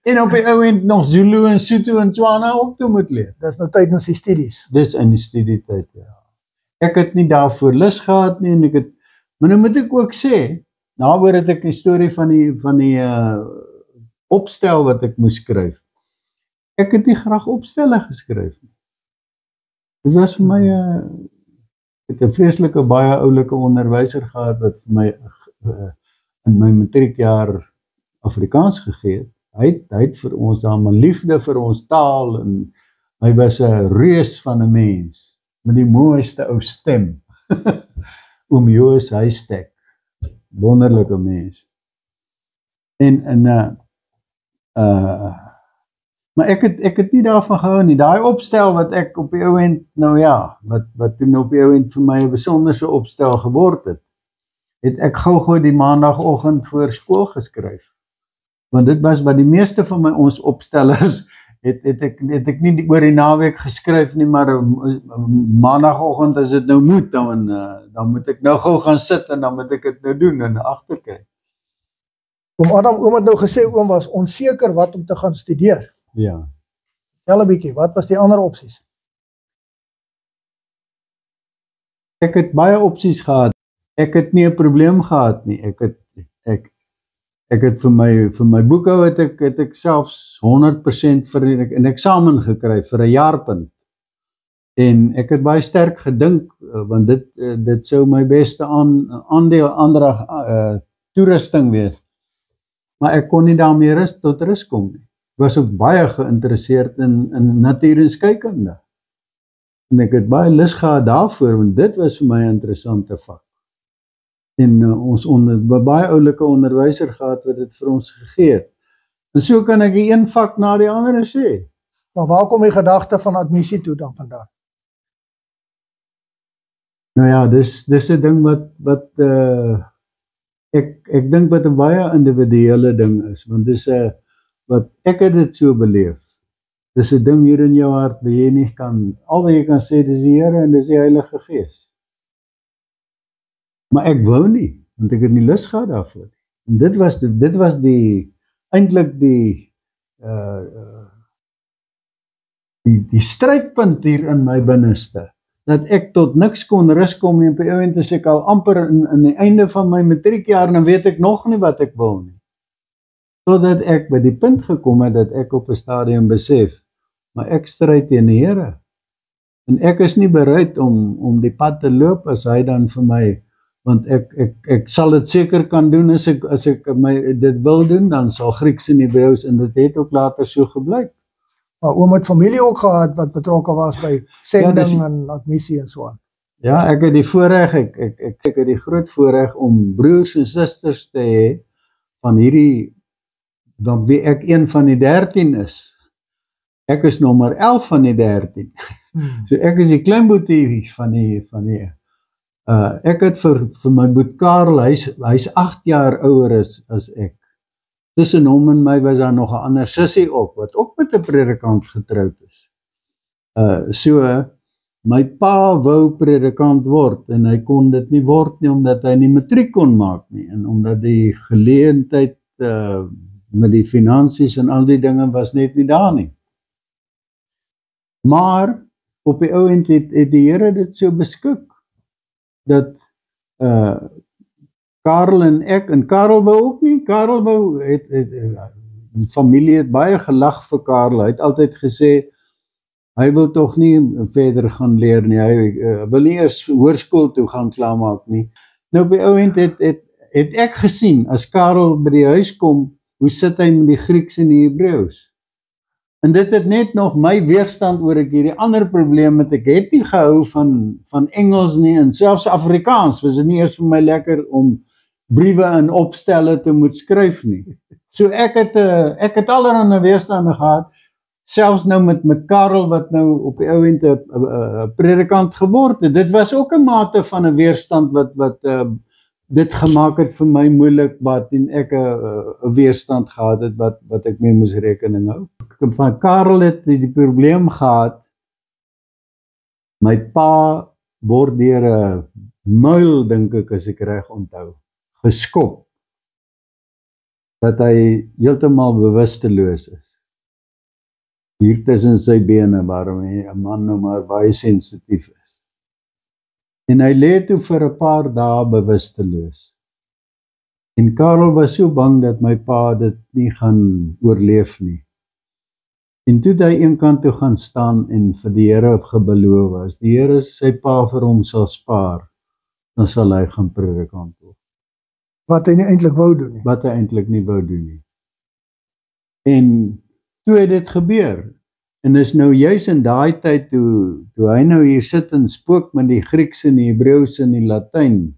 En op die ou end nog Zulu en Sotho en Tswana ook toe moet leer. Dis nou tydens die studies. Dis in die studietyd, ja. Ek het nie daarvoor lus gehad nie en maar nou moet ek ook sê, daaroor het ek die storie van die opstel wat ek moes skryf. Ek het nie graag opstelle geskryf nie. Dit was vir my ek het 'n vreeslike baie oulike onderwyser gehad wat vir my in my matriekjaar Afrikaans gegee het. Hy het vir ons dan 'n liefde vir ons taal en hy was 'n reus van 'n mens met die mooiste ou stem. Oom Joos Huystek, wonderlike mens. Maar ek het nie daarvan gehou nie. Daai opstel wat ek op die ou end, nou ja, wat toen op die ou end vir my 'n besonderse opstel geword het ek gou die maandagoggend voor skool geskryf. Want dit was wat die meeste van ons opstellers het ek nie oor die naweek geskryf nie, maar maandagoggend as dit nou moet, dan moet ek nou gou gaan sit en dan moet ek dit nou doen en agterkyk. Oom het nou gesê oom was onseker wat om te gaan studeer. Ja. Tel 'n bietjie, wat was die ander opsies? ek het baie opsies gehad. Ek het nie 'n probleem gehad nie. Ek het vir my boekhou het ek selfs 100% vir 'n eksamen gekry vir 'n jaarpunt. En ek het baie sterk gedink, want dit sou my beste ander toerusting wees. Maar ek kon nie daarmee tot rus kom nie. Ek was ook baie geïnteresseerd in natuur en skeikunde. En ek het baie lus gehad daarvoor, want dit was vir my 'n interessante vak. En ons baie oulike onderwyser gehad wat dit vir ons gegee het. En so kan ek die een vak na die ander sê. Maar waar kom die gedagte van admissie toe dan vandaan? Nou ja, dis 'n ding wat ek dink wat 'n baie individuele ding is, want dis wat ek het dit so beleef. Dis 'n ding hier in jou hart wat jy nie kan, al wat jy kan sê dis die Here en dis die Heilige Gees. Maar ek wou nie, want ek het nie lus gehad daarvoor. En dit was eintlik die strydpunt hier in my binneste, dat ek tot niks kon rus kom nie. Op die oomblik is ek al amper in die einde van my matriekjaar en dan weet ek nog nie wat ek wil nie. Totdat ek by die punt gekom het dat ek op 'n stadium besef, maar ek stryd teen die Here. En ek is nie bereid om die pad te loop as hy dan vir my, want ek sal dit seker kan doen as ek dit wil doen, dan sal Grieks en Hebreëus, en dit het ook later so gebleik. Maar oom het familie ook gehad wat betrokke was by sending en admissie en so aan. Ja, ek het die voorreg, ek het die groot voorreg om broers en susters te hê van hierdie, dan wie ek een van die 13 is. Ek is nommer 11 van die 13. So ek is die klein boetie van die ek het vir my boet Karel, hy's 8 jaar ouer as ek. Tussen hom en my was daar nog 'n ander sussie ook, wat ook met 'n predikant getroud is. So, my pa wou predikant word, en hy kon dit nie word nie, omdat hy nie matriek kon maak nie, en omdat die geleentheid met die finansies en al die dinge was net nie daar nie. Maar, op die ou end het die Here dit so beskik, dat Karel en Karel wou ook nie, Karel wou, die familie het baie gelag vir Karel, hy het altyd gesê, hy wil toch nie verder gaan leer nie, hy wil nie eers hoërskool toe gaan klaarmaak nie. Nou by ou end het ek gesien, as Karel by die huis kom, hoe sit hy met die Grieks en die Hebreëus? En dit het net nog my weerstand oor ek hierdie ander probleem het, ek het nie gehou van Engels nie, en selfs Afrikaans, was dit nie eers vir my lekker om briewe en opstelle te moet skryf nie. So ek het allerhande weerstande gehad, selfs nou met Karel, wat nou op die ou end 'n predikant geword het. Dit was ook 'n mate van 'n weerstand wat dit gemaak het vir my moeilik, wat en ek 'n weerstand gehad het wat ek mee moes rekening hou. Van Karel het die probleem gehad, my pa word deur 'n muil, dink ek, as ek reg onthou, geskop, dat hy heeltemal bewusteloos is. Hier tussen sy bene, waarom hy 'n man nou maar baie sensitief is. En hy lê toe vir 'n paar dae bewusteloos. En Karel was so bang dat my pa dit nie gaan oorleef nie. En toe hy eenkant toe gaan staan en vir die Here gebeloof was, die Here sy pa vir hom sal spaar, dan sal hy gaan predikant word. Wat hy nie eintlik wou doen nie. Wat hy eintlik nie wou doen nie. En toe het dit gebeur. En is nou juis in daai tyd toe hy nou hier sit en spook met die Grieks en die Hebreëus en die Latyn,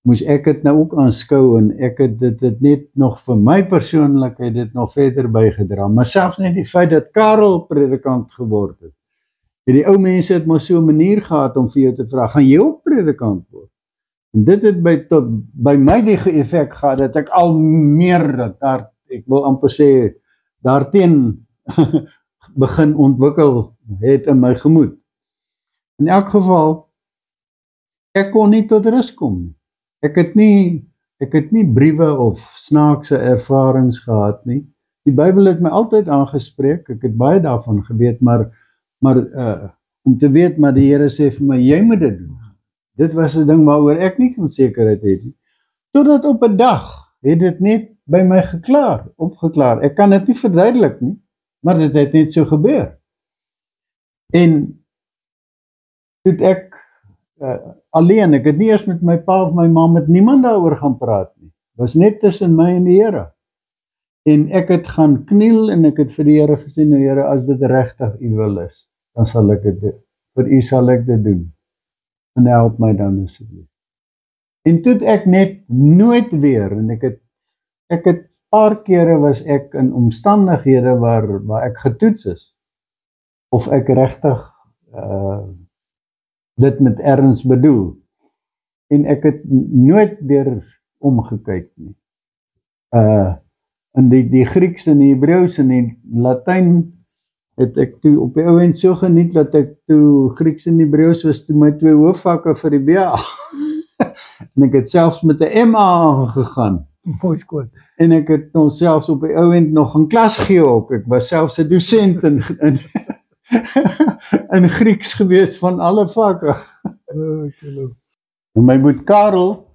moes ek dit nou ook aanskou, en ek het dit net nog vir my persoonlik het dit nog verder bygedra, maar selfs net die feit dat Karel predikant geword het. En die ou mense het maar so 'n manier gehad om vir jou te vra, gaan jy ook predikant word? En dit het by my die effek gehad, dat ek al meer, ek wil amper sê, daarteen begin ontwikkel het in my gemoed. In elk geval, ek kon nie tot rus kom nie. Ek het nie briewe of snaakse ervarings gehad nie. Die Bybel het my altyd aangespreek, ek het baie daarvan geweet, maar om te weet, maar die Here sê vir my, jy moet dit doen. Dit was 'n ding waaroor ek nie onsekerheid het nie. Totdat op 'n dag het dit net by my opgeklaar. Ek kan dit nie verduidelik nie, maar dit het net so gebeur. En toe ek alleen, ek het nie eers met my pa of my ma, met niemand daaroor gaan praat nie. Dit was net tussen my en die Here. En ek het gaan kniel en ek het vir die Here gesê, nou Here, as dit regtig U wil is, dan sal ek dit doen. Vir U sal ek dit doen. En help my dan asseblief. En toe ek net nooit weer, en ek het paar kere was ek in omstandighede waar ek getoets is, of ek regtig dit met erns bedoel. En ek het nooit weer omgekyk nie. In die Grieks en die Hebreëus en die Latyn het ek toe op die ou end so geniet dat ek toe Grieks en Hebreëus was toe my 2 hoofvakke vir die BA. En ek het selfs met 'n MA aangegaan. Mooi skool. En ek het ons selfs op die ou end nog in klas gee ook. Ek was selfs 'n dosent in Grieks gewees van alle vakke. En my boet Karel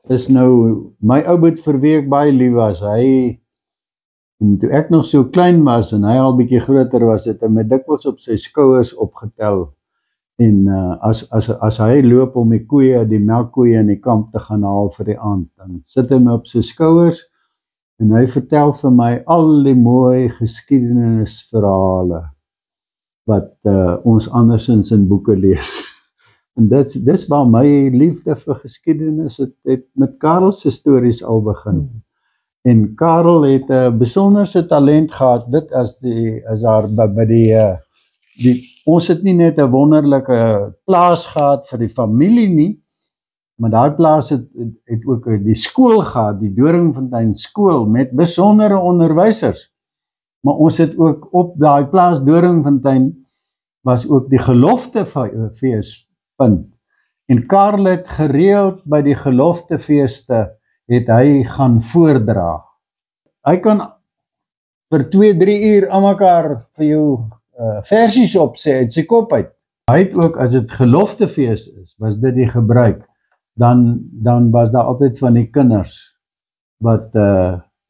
is nou my ou boet vir wie ek baie lief was. Toe ek nog so klein was en hy al bietjie groter was, het hy my dikwels op sy skouers opgetel. En as hy loop om die koeie, die melkkoeie in die kamp te gaan haal vir die aand, dan sit hy my op sy skouers en hy vertel vir my al die mooi geskiedenisverhale wat ons andersins in boeke lees. En dis waar my liefde vir geskiedenis het met Karel se stories al begin. En Karel het 'n besonderse talent gehad, dit as daar by die ons het nie net 'n wonderlike plaas gehad vir die familie nie, maar daai plaas het ook die skool gehad, die Doringfontein skool met besondere onderwysers. Maar ons het ook op daai plaas Doringfontein was ook die geloftefeespunt. En Karel het gereeld by die geloftefeeste het hy gaan voordra. Hy kan vir 2-3 uur aan mekaar vir jou versies opsê uit sy kop uit. Hy het ook, as dit geloftefees is, was dit die gebruik, dan was daar altyd van die kinders,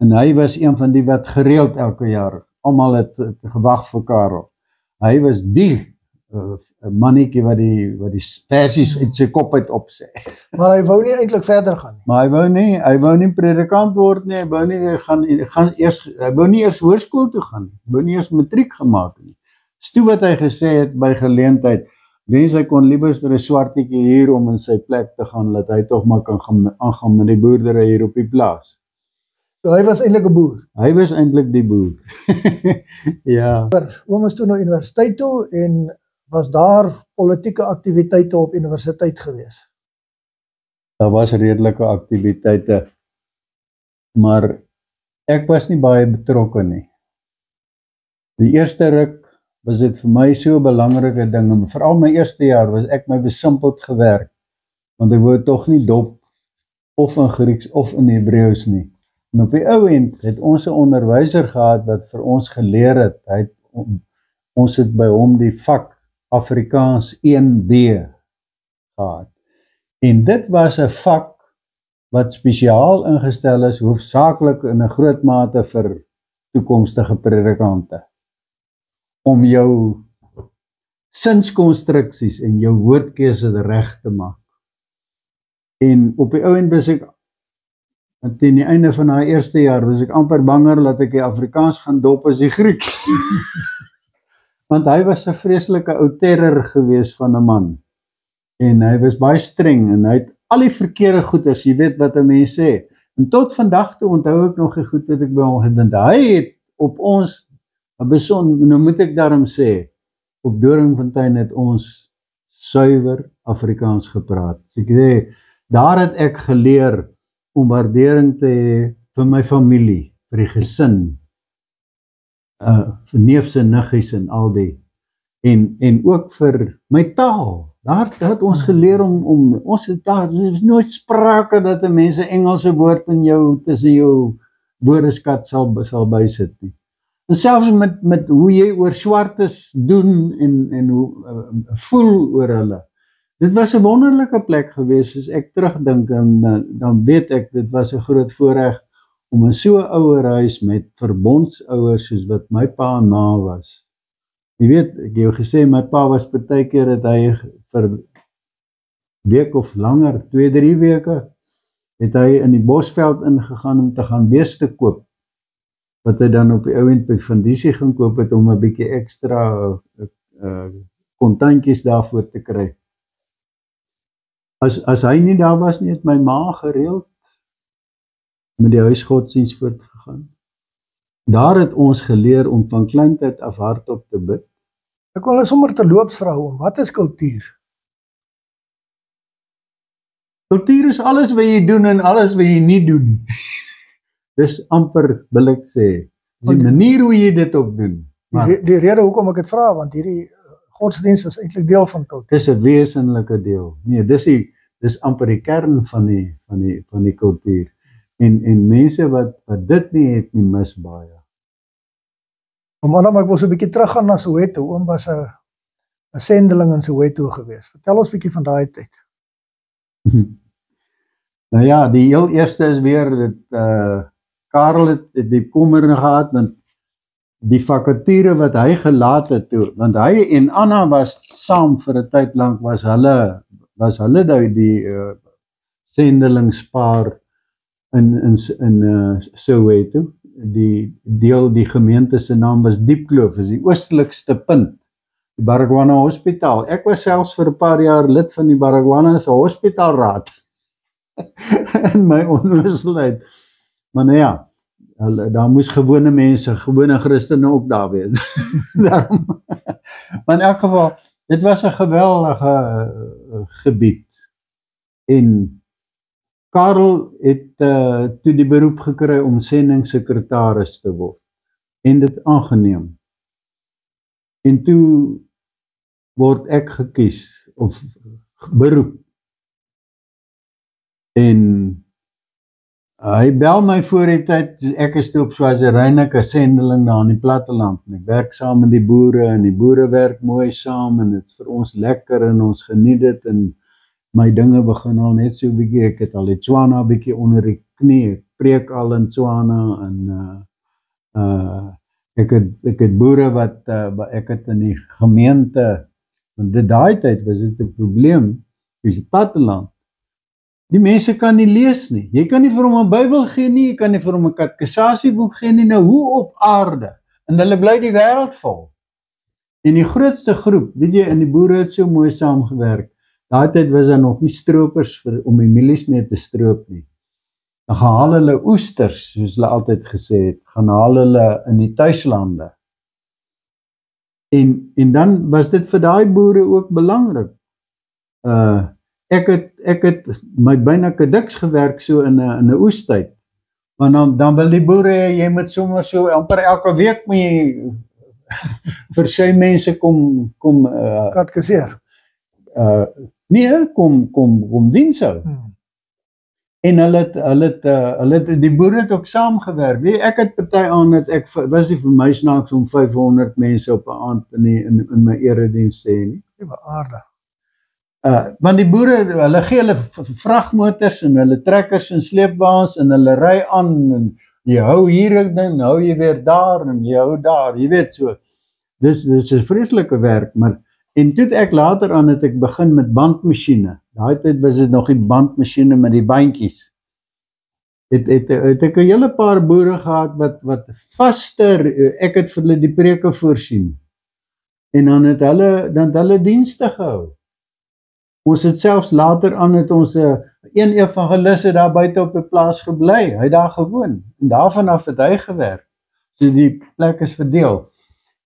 en hy was een van die wat gereeld elke jaar, almal het gewag vir Karel. Hy was die mannetjie wat die versies uit sy kop uit opsê. Maar hy wou nie eintlik verder gaan nie. Maar hy wou nie predikant word nie, hy wou nie eers hoërskool toe gaan nie, hy wou nie eers matriek gemaak nie. Toe wat hy gesê het by geleentheid, wens hy kon liewers 'n swartetjie hier om in sy plek te gaan, dat hy tog maar kan aangaan met die boerdery hier op die plaas. So hy was eintlik 'n boer. Hy was eintlik die boer. Ja. Oom is toe na universiteit toe en was daar politieke aktiwiteite op universiteit gewees? Daar was redelike aktiwiteite, maar ek was nie baie betrokke nie. Die eerste ruk was dit vir my so 'n belangrike ding, en veral my eerste jaar was ek my besimpeld gewerk, want ek wou tog nie dop of in Grieks of in Hebreëus nie. En op die ou end het ons 'n onderwyser gehad wat vir ons geleer het, ons het by hom die vak Afrikaans 1B gehad. En dit was 'n vak wat spesiaal ingestel is, hoofsaaklik in 'n groot mate vir toekomstige predikante, om jou sinskonstruksies en jou woordkeuse reg te maak. En op die ou end was ek, teen die einde van daai eerste jaar, was ek amper banger dat ek die Afrikaans gaan dop as die Grieks. Want hy was 'n vreeslike ou terror gewees van 'n man. En hy was baie streng, en hy het al die verkeerde goeders, jy weet wat 'n mens sê. En tot vandag toe onthou ek nog die goed wat ek by hom gedink. Hy het op ons, nou moet ek daarom sê, op Doringfontein het ons suiwer Afrikaans gepraat. So ek sê, daar het ek geleer om waardering te hê vir my familie, vir die gesin, vir neefs en niggies en al die, en ook vir my taal. Daar het ons geleer om ons daar is nooit sprake dat 'n mens 'n Engelse woord in jou tussen jou woordeskat sal bysit nie. En selfs met hoe jy oor swartes doen en hoe voel oor hulle, dit was 'n wonderlike plek geweest as ek terugdink en dan weet ek dit was 'n groot voorreg om in so 'n ouer huis met verbondsouers soos wat my pa en ma was. Jy weet, ek het jou gesê my pa was partykeer dat hy vir week of langer, 2-3 weke, het hy in die Bosveld ingegaan om te gaan beeste koop, wat hy dan op die ouend by Fundisie gaan koop het om 'n bietjie ekstra kontantjies daarvoor te kry. As hy nie daar was nie, het my ma gereeld met die huisgodsdienst voortgegaan. Daar het ons geleer om van kleintyd af hardop te bid. Ek wil sommer terloops vra om, wat is kultuur? Kultuur is alles wat jy doen en alles wat jy nie doen nie. Dis amper, wil ek sê, die manier hoe jy dit ook doen. Die rede hoekom ek het vra, want hierdie godsdienst is eintlik deel van kultuur. Dis 'n wesenlike deel. Nee, dis amper die kern van die kultuur. En mense wat dit nie het nie, mis baie. Maar ek wil so 'n bietjie teruggaan na Soweto. Oom was 'n sendeling in Soweto gewees. Vertel ons 'n bietjie van daai tyd. Nou ja, die heel eerste is weer dat Karel het die kommer gehad, want die vakature wat hy gelaat het toe, want hy en Anna was saam vir 'n tyd lank, was hulle die sendelingspaar in Soweto. Die gemeente se naam was Diepkloof, is die oostelikste punt, die Baragwana Hospitaal. Ek was selfs vir 'n paar jaar lid van die Baragwana se hospitaalraad in my onnoosheid. Maar nou ja, daar moes gewone mense, gewone Christene ook daar wees. Daarom, maar in elk geval, dit was 'n geweldige gebied. En Karel het toe die beroep gekry om sendingsekretaris te word en dit aangeneem. En toe word ek gekies of beroep. En hy bel my voor die tyd, ek is toe op Swaziland, 'n sendeling daar in die platteland. Ek werk saam met die boere en die boere werk mooi saam en dit is vir ons lekker en ons geniet dit en my dinge begin al net so 'n bietjie, ek het al die Tswana bietjie onder die knie, ek preek al in Tswana en ek het boere wat ek het in die gemeente, want daai tyd was dit 'n probleem, dis die platteland. Die mense kan nie lees nie. Jy kan nie vir hom 'n Bybel gee nie, jy kan nie vir hom 'n katekisasieboek gee nie. Nou hoe op aarde? En hulle bly die wêreld vol. En die grootste groep, weet jy, en die boere het so mooi saamgewerk. Daai tyd was daar nog nie stroopers om die mielies mee te stroop nie. Dan gaan haal hulle oesters, soos hulle altyd gesê het, gaan haal hulle in die tuislande. En dan was dit vir daai boere ook belangrik. Ek het my byna kadiks gewerk so in 'n oestyd. Want dan wil die boere, jy moet sommer so amper elke week moet jy vir sy mense kom Katkeseer. Nee, kom diens hou. En hulle die boere het ook saamgewerk. Weet, ek het party aan dat ek was nie vir my snaaks om 500 mense op 'n aand in my erediens te hê nie. Liewe aarde. Want die boere, hulle gee hulle vragmotors en hulle trekkers en sleepwaens en hulle ry aan en jy hou hier en hou jy weer daar en jy hou daar, jy weet so. Dis 'n vreeslike werk, maar en toe ek later aan het ek begin met bandmasjiene. Daai tyd was dit nog die bandmasjiene met die bandjies. Het ek 'n hele paar boere gehad wat vaster, ek het vir hulle die preke voorsien. En dan het hulle dienste gehou. Ons het selfs later aan het ons een evangelis het daar buite op 'n plaas gebly. Hy het daar gewoon en daarvan af het hy gewerk. So die plek is verdeel.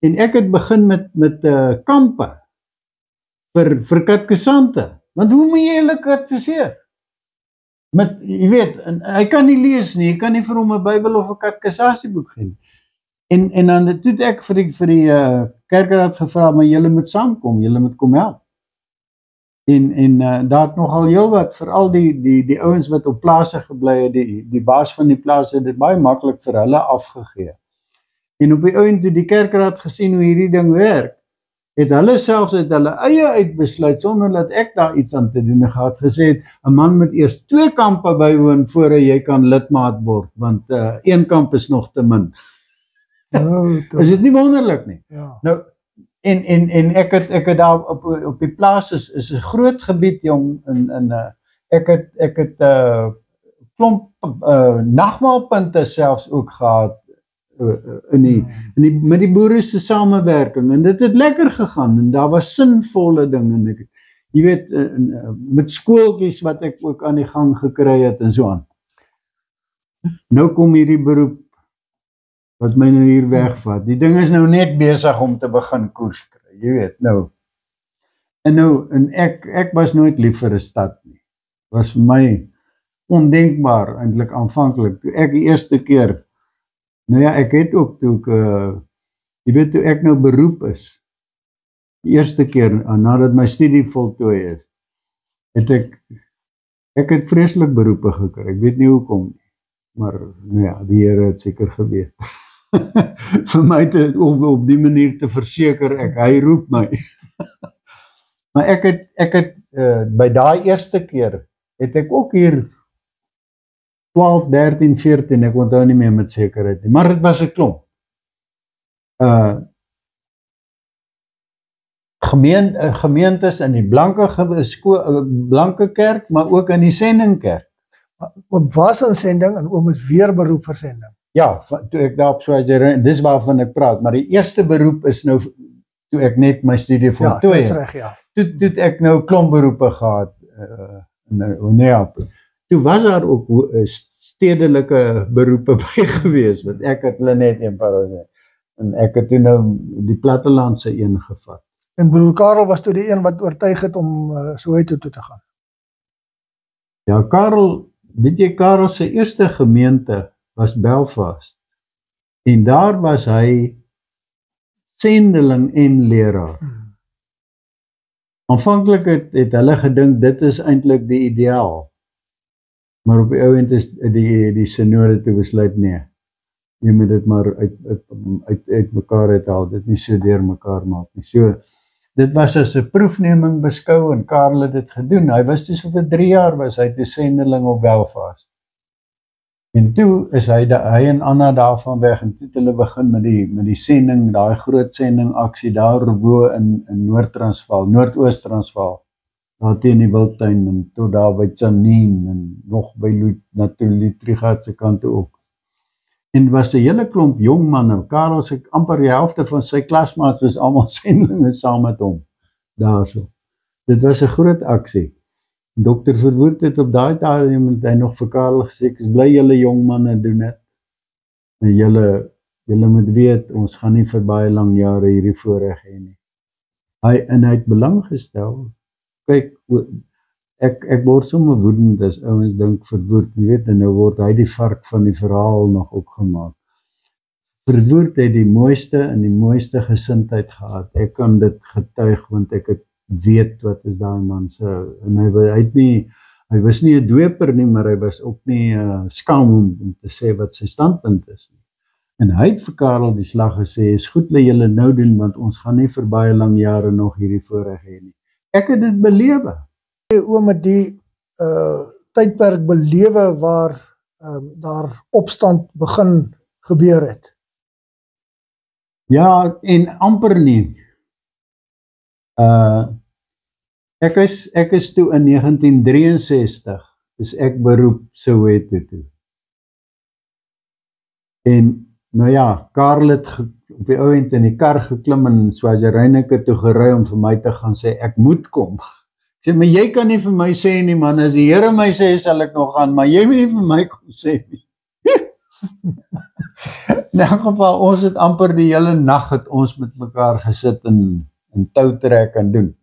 En ek het begin met kampe vir katkesante. Want hoe moet jy hulle katkeseer? Jy weet, hy kan nie lees nie, jy kan nie vir hom 'n Bybel of 'n katekisasieboek gee nie. En dan het ek vir die kerkraad gevra, maar julle moet saamkom, julle moet kom help. En daar het nogal heel wat, veral die ouens wat op plase gebly het, die baas van die plaas het dit baie maklik vir hulle afgegee. En op die ouend toe die kerkraad gesien hoe hierdie ding werk, het hulle selfs uit hulle eie uitbesluit, sonder dat ek daar iets aan te doen gehad, gesê het, 'n man moet eers 2 kampe bywoon voordat jy kan lidmaat word, want 1 kamp is nog te min. Is dit nie wonderlik nie? Ja. Nou, en ek het daar op die plaas is 'n groot gebied, jong, ek het klomp nagmaalpunte selfs ook gehad met die boere se samewerking, en dit het lekker gegaan, en daar was sinvolle dinge, jy weet, met skooltjies wat ek ook aan die gang gekry het, en so aan. Nou kom hierdie beroep, wat my nou hier wegvat, die ding is nou net besig om te begin koers kry, jy weet, nou, en ek was nooit lief vir 'n stad nie, was vir my ondenkbaar, eintlik aanvanklik, toe ek die eerste keer, nou ja, ek het ook toe jy weet, toe ek nou beroep is, die eerste keer, nadat my studie voltooi is, het ek het vreeslik beroepe gekry, ek weet nie hoekom nie, maar, nou ja, die Here het seker geweet, vir my op die manier te verseker, hy roep my, maar ek het by daai eerste keer, het ek ook hier 12, 13, 14, ek onthou nie meer met sekerheid nie, maar dit was 'n klomp. Gemeentes in die blanke kerk, maar ook in die sendingkerk. Oom was in sending en oom is weer beroep vir sending. Ja, toe ek daar op dis waarvan ek praat, maar die eerste beroep is nou, toe ek net my studie voltooi het. Ja, dis reg, ja. Toe ek nou klomp beroepe gehad, toe was daar ook stedelike beroepe by gewees, want ek het hulle net eenvoudig sê, en ek het toe nou die plattelandse een gevat. En broer Karel was toe die een wat oortuig het om Soweto toe te gaan. Ja, weet jy, Karel se eerste gemeente was Belfast, en daar was hy sendeling en leraar. Aanvanklik het hulle gedink, dit is eintlik die ideaal, maar op die ouend is die synode toe besluit, nee, jy moet dit maar uit mekaar uithaal, dit nie so deur mekaar maak nie. So, dit was as 'n proefneming beskou, en Karel het dit gedoen. Hy was dus vir 3 jaar was hy toe sendeling op Belfast. En toe is hy en Anna daarvan weg, en toe het hulle begin met die sending, daai groot sending aksie daar bo in Noord-Transvaal, Noordoos-Transvaal, daar teen die Wildtuin, en tot daar by Tsanin, en nog by Litrigat se kant ook. En was 'n hele klomp jong manne, Karel se amper die helfte van sy klasmaats was almal sendelinge saam met hom, daarso. Dit was 'n groot aksie. Dr. Verwoerd het op daai stadium het hy nog vir Karel gesê, ek is bly julle jong manne doen dit. En julle moet weet, ons gaan nie vir baie lang jare hierdie voorreg hê nie. Hy het belang gestel. Kyk, ek word sommer woedend as ouens dink Verwoerd, jy weet, en nou word hy die vark van die verhaal nog opgemaak. Verwoerd het die mooiste gesindheid gehad. Ek kan dit getuig, want ek het weet wat is daai man se, en hy was nie 'n dweper nie, maar hy was ook nie skaam om te sê wat sy standpunt is nie. En hy het vir Karel die slag gesê, is goed dat julle nou doen, want ons gaan nie vir baie lang jare nog hierdie voorreg hê nie. Ek het dit belewe. Oom het die tydperk belewe waar daar opstand begin gebeur het. Ja, en amper nie. Ek is toe in 1963, is ek beroep Soweto toe. En, nou ja, Karel het op die ouend in die kar geklim en Swaziland toe gery om vir my te gaan sê, ek moet kom. Ek sê, maar jy kan nie vir my sê nie, man, as die Here my sê, sal ek nog gaan, maar jy moet nie vir my kom sê nie. In elk geval, ons het amper die hele nag het ons met mekaar gesit en toutrek en doen.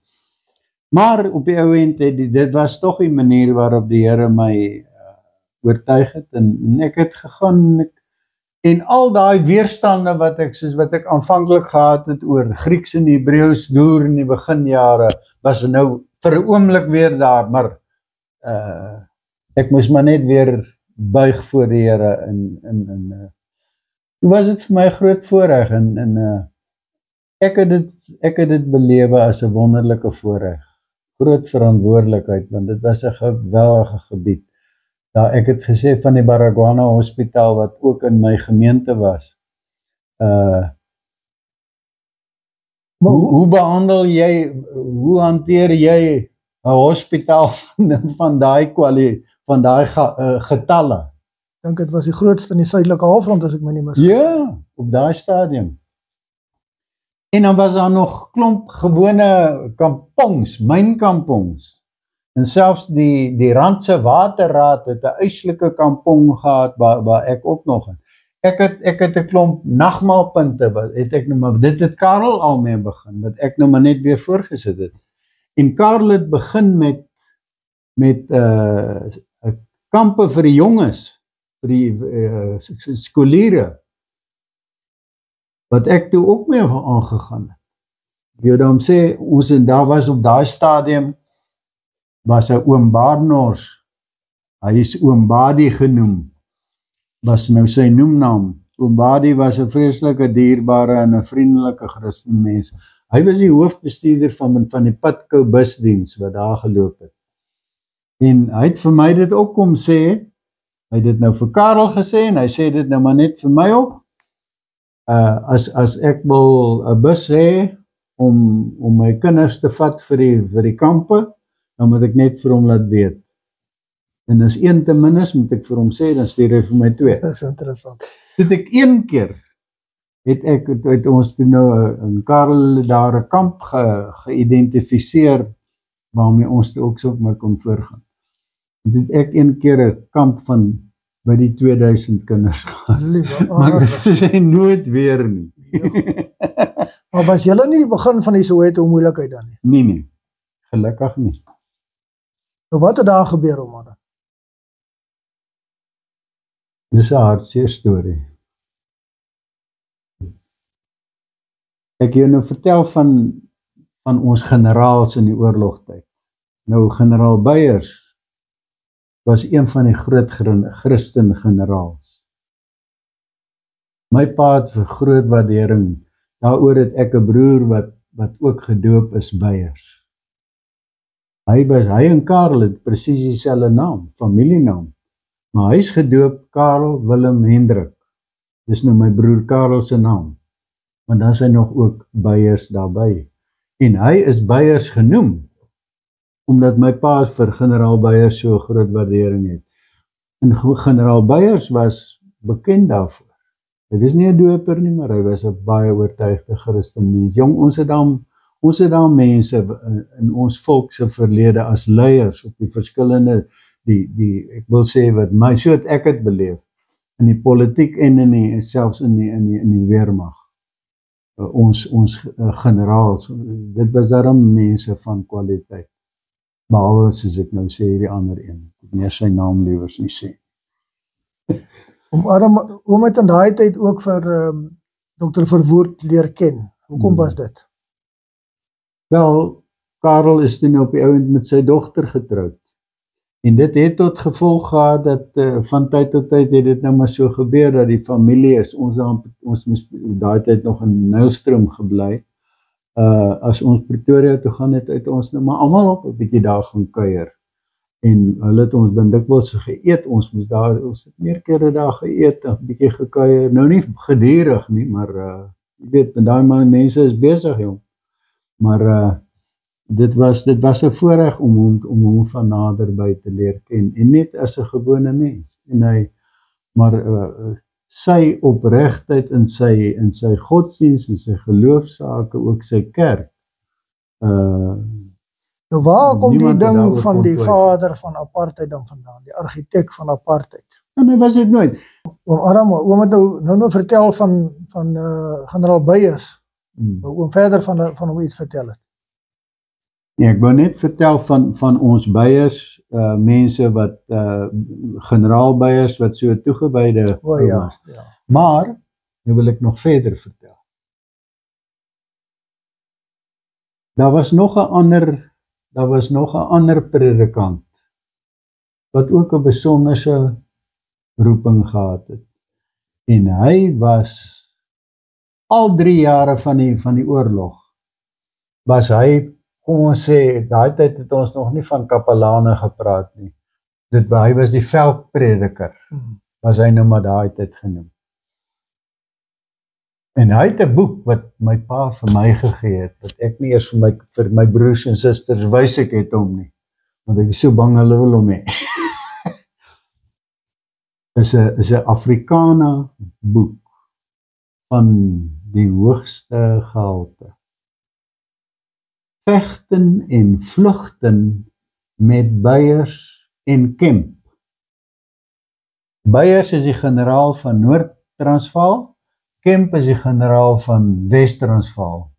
Maar op die ouend, dit was toch die manier waarop die Here my oortuig het, en ek het gegaan, en al daai weerstande wat ek aanvanklik gehad het oor Grieks en Hebreëus deur in die beginjare, was nou vir 'n oomblik weer daar, maar ek moes maar net weer buig voor die Here, en was dit vir my groot voorreg, en ek het dit belewe as 'n wonderlike voorreg. Groot verantwoordelikheid, want dit was 'n geweldige gebied. Daar ek het gesê van die Baragwana Hospitaal wat ook in my gemeente was. Hoe behandel jy, hoe hanteer jy 'n hospitaal van daai getalle? Ek dink dit was die grootste in die suidelike halfrond as ek my nie mis. Ja, op daai stadium. En dan was daar nog klomp gewone kampongs, mynkampongs. En selfs die Randse Waterraad het 'n uitsluke kampong gehad waar ek ook nog in. Ek het 'n klomp nagmaalpunte wat dit het Karel al mee begin wat ek nou maar net weer voorgesit het. En Karel het begin met kampe vir die jonges, vir die skoliere wat ek toe ook mee aangegaan het. Jy dan sê ons en daar was op daai stadium was 'n oom Barnors. Hy is oom Badi genoem. Was nou sy noemnaam. Oom Badi was 'n vreeslike dierbare en 'n vriendelike Christen mens. Hy was die hoofbestuurder van die Patco busdiens wat daar geloop het. En hy het vir my dit ook kom sê. Hy het dit nou vir Karel gesê en hy sê dit nou maar net vir my ook. As ek wil 'n bus hê om my kinders te vat vir die kampe, dan moet ek net vir hom laat weet. En as een te min is, moet ek vir hom sê, dan stuur hy vir my 2. Dis interessant. Dit ek een keer het ons toe nou in Karel daar 'n kamp geïdentifiseer waarmee ons toe ook so maar kon voorgaan. Dit het ek een keer 'n kamp van by die 2000 kinders gehad. Maar dit is nooit weer nie. Maar was julle nie die begin van die Soweto moeilikheid dan nie? Nee, gelukkig nie. Nou wat het daar gebeur om dan? Dis 'n hartseer storie. Ek jou nou vertel van ons generaals in die oorlogtyd. Nou generaal Beyers was een van die groot Christen generaals. My pa het vir groot waardering. Daaroor het ek 'n broer wat ook gedoop is, Beyers. Hy en Karel het presies dieselfde naam, familienaam. Maar hy is gedoop Karel Willem Hendrik. Dis nou my broer Karel se naam. Want dan is hy nog ook Beyers daarbey. En hy is Beyers genoem omdat my pa vir generaal Beyers so 'n groot waardering het. En generaal Beyers was bekend daarvoor. Hy was nie 'n doper nie, maar hy was 'n baie oortuigde Christen mens. Jong, ons het daar mense in ons volk se verlede as leiers op die verskillende ek wil sê wat my so het ek het beleef in die politiek en selfs in die weermag. Ons generaals, dit was daarom mense van kwaliteit. Behalwe soos ek nou sê die ander een. Ek meer sy naam liewers nie sê. Oom het in daai tyd ook vir Dr. Verwoerd leer ken. Hoekom was dit? Wel, Karel is toen op die ouend met sy dogter getroud. En dit het tot gevolg gehad dat van tyd tot tyd het dit nou maar so gebeur dat die familie is. Ons moes daai tyd nog in Nylstroom gebly. As ons Pretoria toe gaan het ons nou maar almal op 'n bietjie daar gaan kuier. En hulle het ons dan dikwels geëet. Ons het meer kere daar geëet, 'n bietjie gekuier. Nou nie gedurig nie, maar jy weet, daai mense is besig, jong. Maar dit was 'n voorreg om hom van naderby te leer ken en net as 'n gewone mens. En sy opregtheid in sy godsdienst en sy geloofsake, ook sy kerk. Nou waar kom die ding van die vader van apartheid dan vandaan, die argitek van apartheid? En hy was dit nooit. Oom het nou vertel van generaal Beyers. Oom verder van hom iets vertel het. Nee, ek wou net vertel van ons Beyers, mense wat, generaal Beyers wat so toegewyde was. Ja. Maar, nou wil ek nog verder vertel. Daar was nog 'n ander predikant, wat ook 'n besonderse roeping gehad het. En hy was al 3 jare van die oorlog, was hy, kom ons sê, daai tyd het ons nog nie van kapelane gepraat nie. Hy was die veldprediker, was hy nou maar daai tyd genoem. En hy het 'n boek wat my pa vir my gegee het, wat ek nie eers vir my broers en susters wys ek het hom nie, want ek is so bang hulle wil hom hê. is 'n Afrikaner boek van die hoogste gehalte. Vegten en vlugten met Beyers en Kemp. Beyers is die generaal van Noord-Transvaal, Kemp is die generaal van West-Transvaal.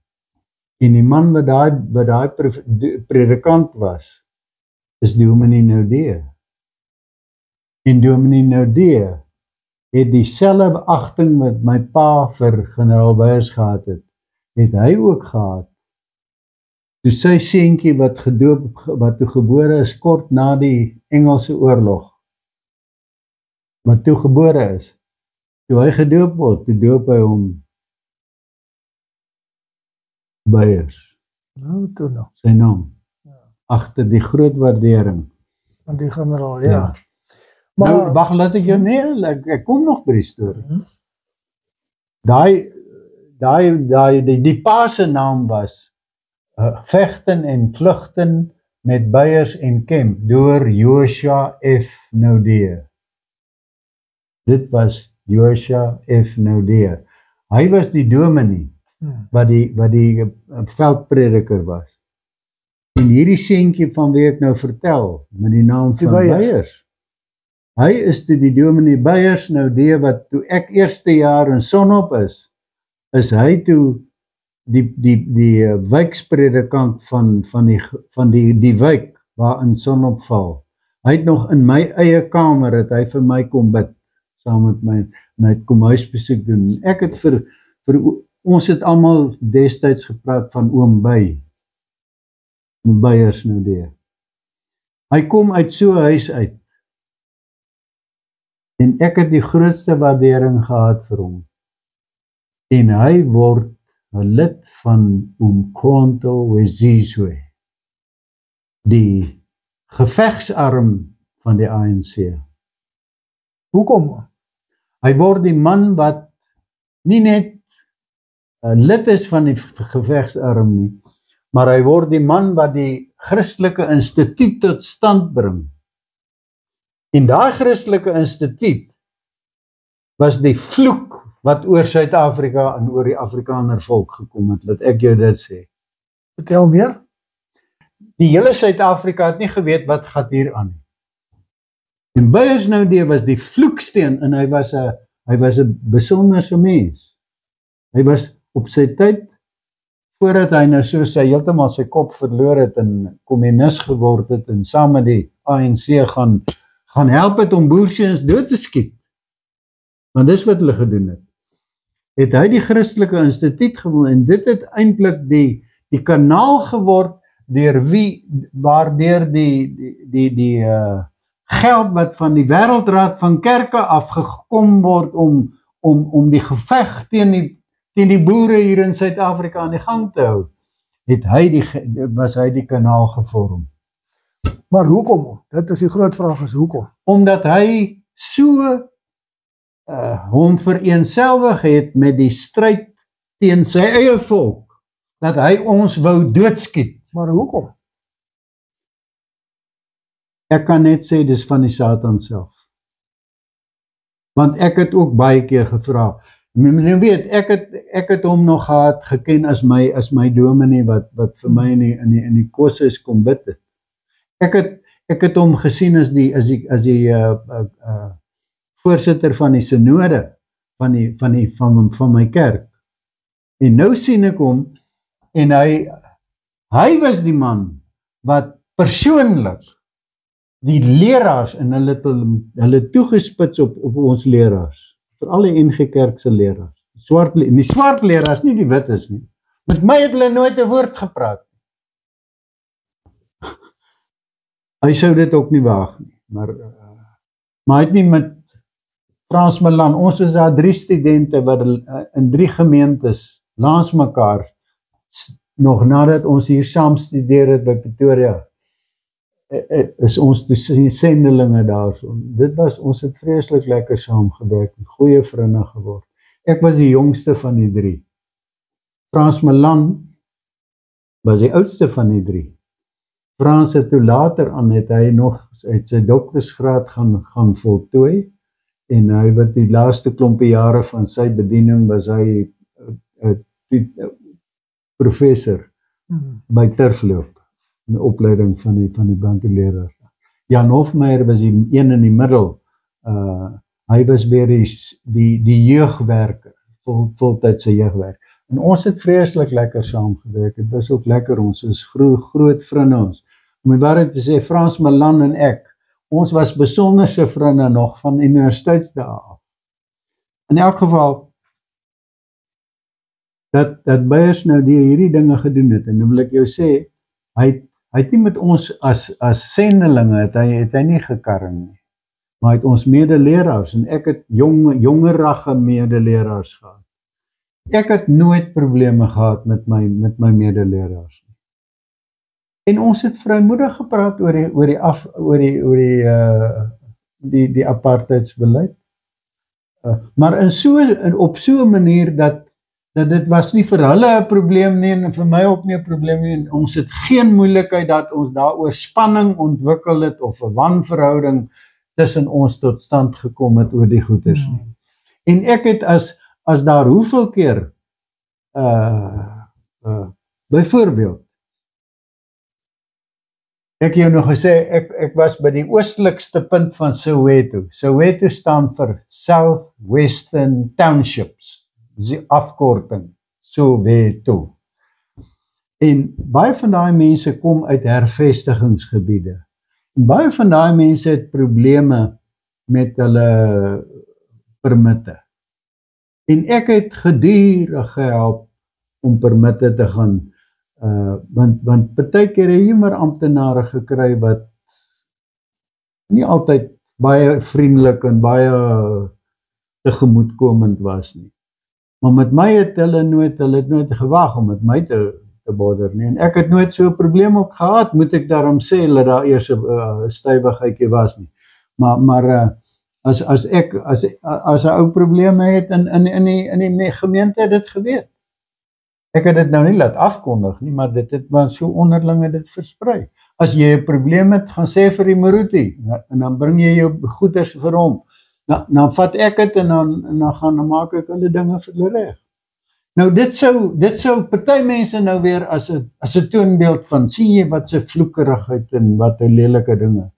En die man wat daai predikant was, is Dominee Naudé. En Dominee Naudé het dieselfde agting wat my pa vir generaal Beyers gehad het hy ook gehad. Toe sy seentjie wat toe gebore is kort na die Engelse oorlog, wat toe gebore is, toe hy gedoop word, toe doop hy hom Beyers. Nou, toe nog. Sy naam. Ja. Agter die groot waardering. Van die generaal, ja. Maar, nou, wacht, laat ek jou ek kom nog by die storie. Die pa se naam was Vegten en vlugten met Beyers en Kemp deur Joshua F. Naudé. Dit was Joshua F. Naudé. Hy was die dominee wat die veldprediker was. En hierdie seentjie van wie ek nou vertel, met die naam van Beyers. Hy is die dominee Beyers Naudé wat toe ek eerste jaar in Sonop is hy toe die wijkspredikant van die wijk waar in Sonop val. Hy het nog in my eie kamer het hy vir my kom bid saam met my en hy het kom huisbesoek doen. Ek het ons het almal destyds gepraat van oom Beyers Naudé. Hy kom uit so 'n huis uit. En ek het die grootste waardering gehad vir hom. En hy word 'n lid van Umkhonto Wesizwe, die gevegsarm van die ANC. Hoekom? Hy word die man wat nie net 'n lid is van die gevegsarm nie, maar hy word die man wat die Christelike Instituut tot stand bring. En daai Christelike Instituut was die vloek wat oor Suid-Afrika en oor die Afrikaner volk gekom het, laat ek jou dit sê. Vertel meer. Die hele Suid-Afrika het nie geweet wat gaan hier aan. En Beyers Naudé was die vloeksteen en hy was 'n besonderse mens. Hy was op sy tyd, voordat hy nou so heeltemal sy kop verloor het en kommunis geword het en saam met die ANC gaan help het om boerseuns dood te skiet. Want dis wat hulle gedoen het. Het hy die Christelike Instituut gewoon en dit het eintlik die kanaal geword waardeur die geld wat van die Wêreldraad van Kerke afgekom word om die geveg teen die boere hier in Suid-Afrika aan die gang te hou, was hy die kanaal gevorm. Maar hoekom? Dit is die groot vraag, is hoekom? Omdat hy so hom vereenselwig het met die stryd teen sy eie volk, dat hy ons wou doodskiet. Maar hoekom? Ek kan net sê, dis van die Satan self. Want ek het ook baie keer gevra, jy weet, ek het hom nog geken as my dominee wat vir my in die koshuis kom bid het. Ek het hom gesien as die voorsitter van die synode van my kerk. En nou sien ek hom en hy was die man wat persoonlik die leraars en hulle toegespits op ons leraars, veral die NG Kerk se leraars. Die swart leraars, nie die wit is nie. Met my het hulle nooit 'n woord gepraat. Hy sou dit ook nie waag nie, maar hy het nie met Frans Milan, ons was daar 3 studente wat in 3 gemeentes langs mekaar, nog nadat ons hier saam studeer het by Pretoria, is ons sendelinge daarso. Ons het vreeslik lekker saamgewerk, goeie vriende geword. Ek was die jongste van die 3. Frans Milan was die oudste van die 3. Frans het toe later aan, het hy nog uit sy doktersgraad gaan voltooi, en hy wat die laaste klompie jare van sy bediening was hy professor by Turfloop, in die opleiding van die brandweerleerders. Jan Hofmeyer was die een in die middel, hy was weer die jeugwerker, voltydse jeugwerk. En ons het vreeslik lekker saamgewerk, het was ook lekker, ons is groot vriende ons. Om die waarheid te sê, Frans Milan en ek, ons was besonderse vriende nog van universiteitsdae af. In elk geval, dat Beyers nou hierdie dinge gedoen het, en nou wil ek jou sê, hy het nie met ons as sendelinge, het hy nie gekarring nie, maar hy het ons medeleraars, en ek het jongerige medeleraars gehad. Ek het nooit probleme gehad met my medeleraars nie. En ons het vrymoedig gepraat oor die apartheidsbeleid. Maar op so 'n manier dat dit was nie vir hulle 'n probleem nie en vir my ook nie 'n probleem nie. En ons het geen moeilikheid dat ons daaroor spanning ontwikkel het of 'n wanverhouding tussen ons tot stand gekom het oor die goeders nie. En ek het as daar hoeveel keer byvoorbeeld, ek jou nog gesê, ek was by die oostlikste punt van Soweto. Soweto staan vir South Western Townships, die afkorting, Soweto. En baie van daai mense kom uit hervestigingsgebiede. En baie van daai mense het probleme met hulle permitte. En ek het gedurig gehelp om permitte te gaan, want partykeer het jy maar amptenare gekry wat nie altyd baie vriendelik en baie tegemoetkomend was nie. Maar met my het hulle nooit gewag om met my te bother nie. En ek het nooit so 'n probleem ook gehad, moet ek daarom sê, dat daar eers 'n stywigheidjie was nie. Maar as 'n ou probleme het in die gemeente, het dit geweet. Ek het dit nou nie laat afkondig nie, maar dit het maar so onderlinge dit versprei. As jy 'n probleem het, gaan sê vir die Maruti, en dan bring jy jou goeders vir hom. Dan vat ek dit en dan maak ek hulle dinge vir hulle reg. Nou dit sou party mense nou weer as 'n toonbeeld van, sien jy wat se vloekerigheid en wat 'n lelike dinge.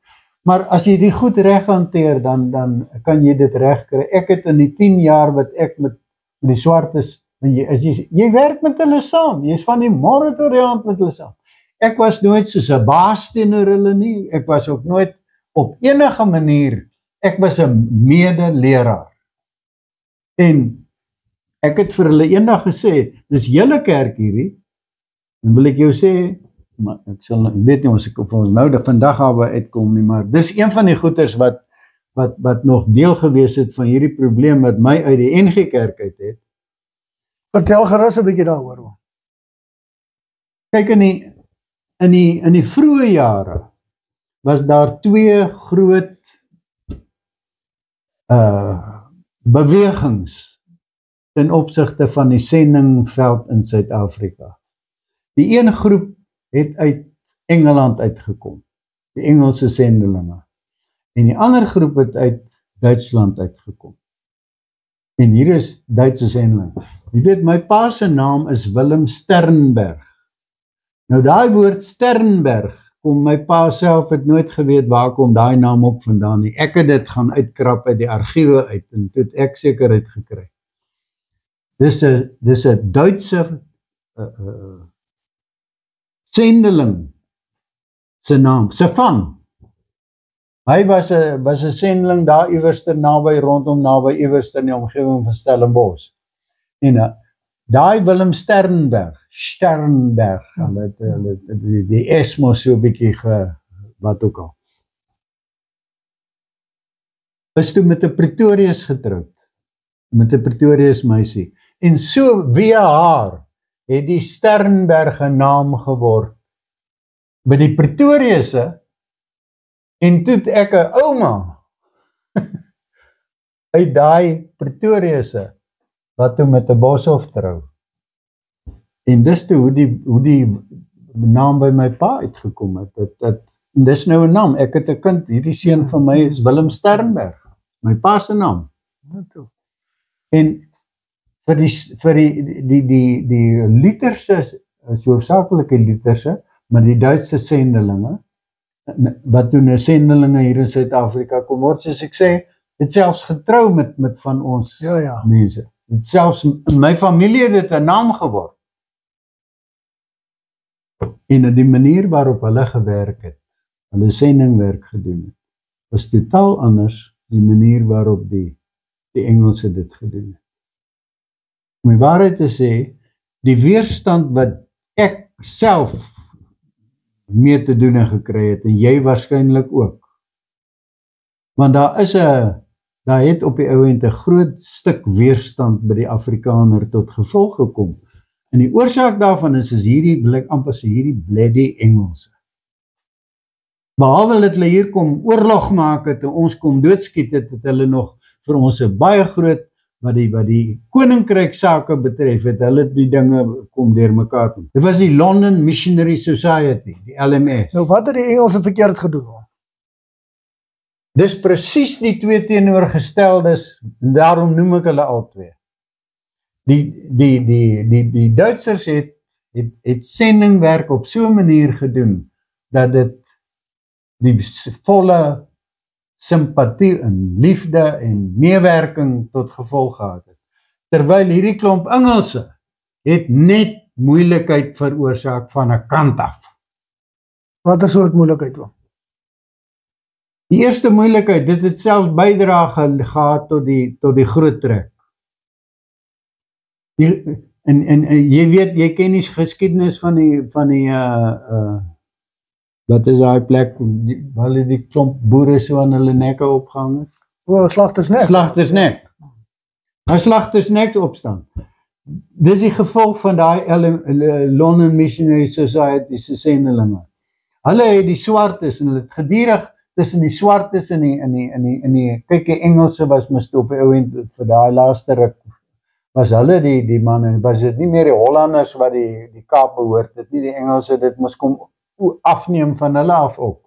Maar as jy die goed reg hanteer, dan kan jy dit reg kry. Ek het in die 10 jaar wat ek met die swartes, jy werk met hulle saam, jy is van die môre tot die aand met hulle saam. Ek was nooit soos 'n baas teenoor hulle nie, ek was ook nooit op enige manier, ek was 'n medeleraar. En ek het vir hulle eendag gesê, dis julle kerk hierdie, en wil ek jou sê, maar ek weet nie of ons nou vandag daarby uitkom nie, maar dis een van die goeters wat nog deel gewees het van hierdie probleem wat my uit die NG Kerk uit het. Vertel gerus 'n bietjie daaroor. Kyk, in die vroeë jare was daar 2 groot bewegings ten opsigte van die sendingveld in Suid-Afrika. Die een groep het uit Engeland uitgekom, die Engelse sendelinge. En die ander groep het uit Duitsland uitgekom. En hier is Duitse sendelinge. Jy weet, my pa se naam is Willem Sternberg. Nou daai woord Sternberg, my pa self het nooit geweet waar kom daai naam op vandaan nie. Ek het dit gaan uitkrap uit die argiewe uit, en toe het ek sekerheid gekry. Dis 'n Duitse sendeling se naam, Stefan. Hy was 'n sendeling daar iewerster naby iewerster in die omgewing van Stellenbosch. En daai Willem Sternberg, die S mos so 'n bietjie wat ook al. is toe met 'n Pretorius getroud, met 'n Pretorius meisie. En so via haar het die Sternberg 'n naam geword by die Pretoriusse, en toe het ek 'n ouma uit daai Pretoriusse wat toe met 'n Boshoff trou. En dis toe hoe die naam by my pa uitgekom het. Dis nou 'n naam. Ek het 'n kind, hierdie seun van my is Willem Sternberg. My pa se naam. En vir die Lutherse, hoofsaaklike Lutherse, maar die Duitse sendelinge, wat toe 'n sendelinge hier in Suid-Afrika kom word, soos ek sê, het selfs getrou met van ons mense. Het selfs in my familie het dit 'n naam geword. En die manier waarop hulle gewerk het, hulle sendingwerk gedoen het, was totaal anders die manier waarop die Engelse dit gedoen het. Om die waarheid te sê, die weerstand wat ek self mee te doen gekry het, en jy waarskynlik ook. Want daar het op die ou end 'n groot stuk weerstand by die Afrikaner tot gevolg gekom. En die oorsaak daarvan is hierdie, wil ek amper sê, hierdie bloody Engelse. Behalwe dat hulle hier kom oorlog maak het en ons kom doodskiet het hulle nog vir ons 'n baie groot, wat die koninkryk sake betref, het hulle die dinge kom deurmekaar doen. Dit was die London Missionary Society, die LMS. Nou wat het die Engelse verkeerd gedoen? Dis presies die twee teenoorgesteldes, en daarom noem ek hulle al twee. Die Duitsers het sendingwerk op so 'n manier gedoen, dat dit die volle simpatie en liefde en meewerking tot gevolg gehad het. Terwyl hierdie klomp Engelse het net moeilikheid veroorsaak van 'n kant af. Watter soort moeilikheid? Die eerste moeilikheid, dit het selfs bydra gehad tot die groot trek. En jy weet, jy ken die geskiedenis van die wat is daai plek, hulle die klomp boere so aan hulle nekke opgehang het? Slagtersnek. Slagtersnek. Hy Slagtersnek opstaan. Dis die gevolg van daai London Missionary Society se sendelinge. Hulle het die swartes en hulle het gedurig tussen die swartes en die kyk, die Engelse was mis op die ou end vir daai laaste ruk, was hulle die manne, was dit nie meer die Hollanders wat die Kaap behoort het nie, die Engelse, dit moes kom afneem van hulle af ook.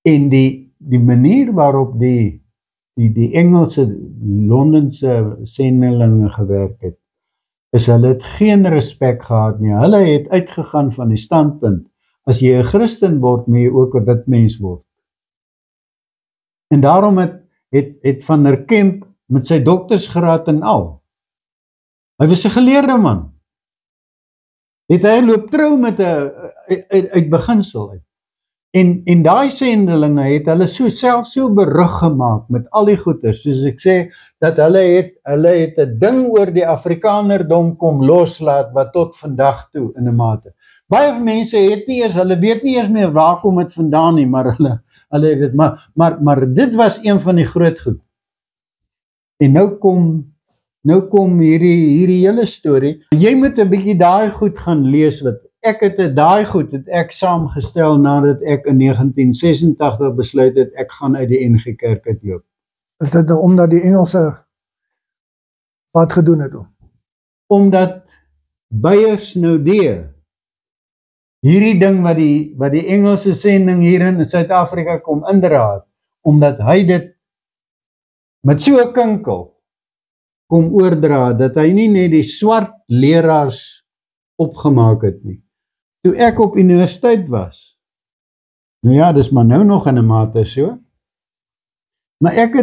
En die manier waarop die Engelse Londense sendelinge gewerk het, is hulle het geen respek gehad nie. Hulle het uitgegaan van die standpunt, as jy 'n Christen word, moet jy ook 'n wit mens word. En daarom het Van der Kemp met sy doktersgraad en al, hy was 'n geleerde man, het hy loop trou met 'n uit beginsel uit. En daai sendelinge het hulle self so berug gemaak met al die goeders, soos ek sê, dat hulle het 'n ding oor die Afrikanerdom kom loslaat, wat tot vandag toe in 'n mate. Baie mense hulle weet nie eers meer waar kom het vandaan nie, maar hulle het dit, maar dit was een van die groot goed. En nou kom hierdie hele storie. Jy moet 'n bietjie daai goed gaan lees, wat daai goed het ek saamgestel nadat ek in 1986 besluit het, ek gaan uit die NG Kerk uitloop. Is dit nou omdat die Engelse wat gedoen het? Omdat Beyers Naudé, hierdie ding wat die Engelse sending hier in Suid-Afrika kom indra het, omdat hy dit met so 'n kinkel kom oordra, dat hy nie net die swart leraars opgemaak het nie. Toe ek op universiteit was, nou ja, dis maar nou nog in 'n mate so, maar ek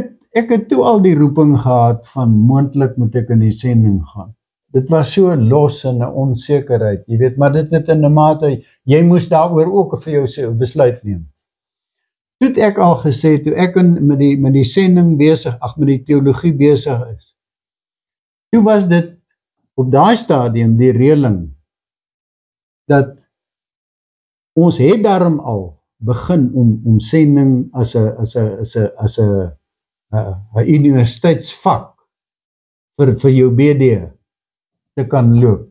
het toe al die roeping gehad van moontlik moet ek in die sending gaan. Dit was so los in 'n onsekerheid, jy weet, maar dit het in 'n mate, jy moes daaroor ook vir jou besluit neem. Toe het ek al gesê, toe ek met die sending besig, met die teologie besig is, toe was dit op daai stadium die reëling, dat ons het daarom al begin om sending as 'n universiteitsvak vir jou BD te kan loop.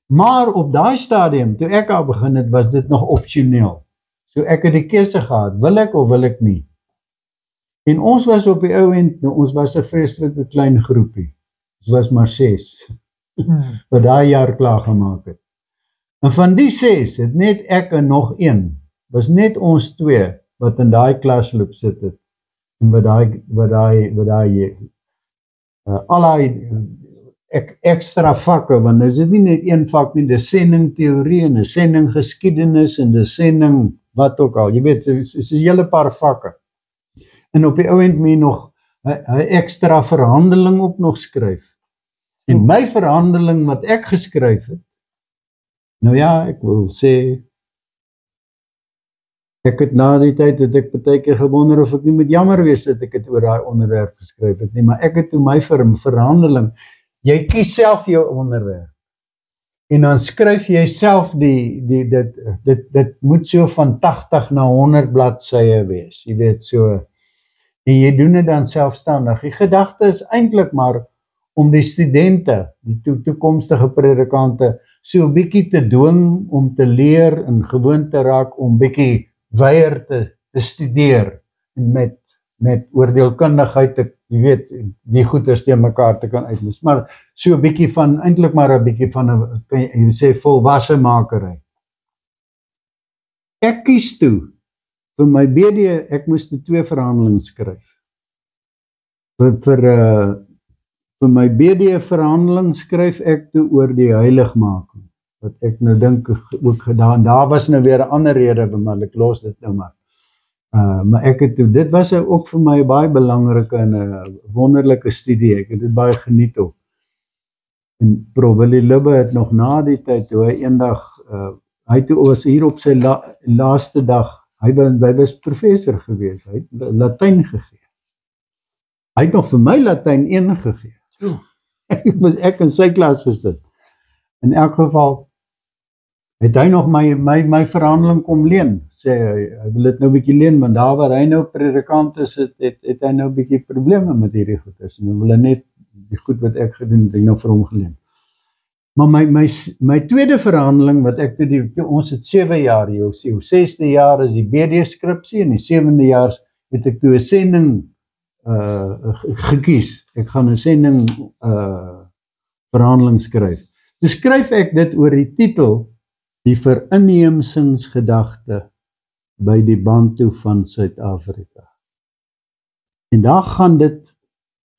Maar op daai stadium, toe ek al begin het, was dit nog opsioneel. So ek het die keuse gehad, wil ek of wil ek nie. En ons was op die ou end, ons was 'n vreeslike klein groepie. Ons was maar 6 wat daai jaar klaar gemaak het. En van die 6 het net ek en nog een, was net ons 2 wat in daai klasloop sit het. En wat daai al daai ekstra vakke, want is dit nie net een vak nie, dis sendingteorie en dis sendinggeskiedenis en dis sending wat ook al, jy weet, is 'n hele paar vakke. En op die ou end moet jy nog 'n ekstra verhandeling op nog skryf. En my verhandeling wat ek geskryf het, nou ja, ek wil sê, ek het na die tyd het ek baie keer gewonder of ek nie moet jammer wees dat ek het oor daai onderwerp geskryf het nie, maar ek het toe my verhandeling, jy kies self jou onderwerp. En dan skryf jy self dit moet so van 80 na 100 bladsye wees, jy weet so, en jy doen dit dan selfstandig. Die gedagte is eintlik maar om die studente, die toekomstige predikante, so 'n bietjie te dwing om te leer en gewoon te raak om bietjie weier te studeer en met oordeelkundigheid te, jy weet, die goeders teen mekaar te kan uitmis. Maar so 'n bietjie van, eintlik maar 'n bietjie van 'n, kan jy sê, volwasse makery. Ek kies toe vir my BD, ek moes 2 verhandelings skryf. Vir my BD verhandeling skryf ek toe oor die heiligmaking, wat ek nou dink ook gedaan, daar was nou weer 'n ander rede, maar ek los dit nou maar. Maar ek het toe, dit was ook vir my baie belangrike en 'n wonderlike studie, ek het dit baie geniet ook. En Prof Willie Lubbe het nog na die tyd, toe hy eendag, hy toe was hier op sy laaste dag, hy was professor gewees, hy het Latyn gegee. Hy het nog vir my Latyn 1 gegee. Ek in sy klas gesit. In elk geval het hy nog my verhandeling kom leen. Sê hy wil dit nou 'n bietjie leen, want daar waar hy nou predikant is, het hy nou 'n bietjie probleme met hierdie goedes. En hy wil net die goed wat ek gedoen het, ek nou vir hom geleen. Maar my tweede verhandeling wat ek toe ons het 7 jaar, jou 6de jaar is die BD-skripsie en die 7de jaar het ek toe 'n sending gekies. Ek gaan 'n sending verhandeling skryf. Dus skryf ek dit oor die titel Die Verinheemsingsgedagte by die Bantu van Suid-Afrika. En daar gaan dit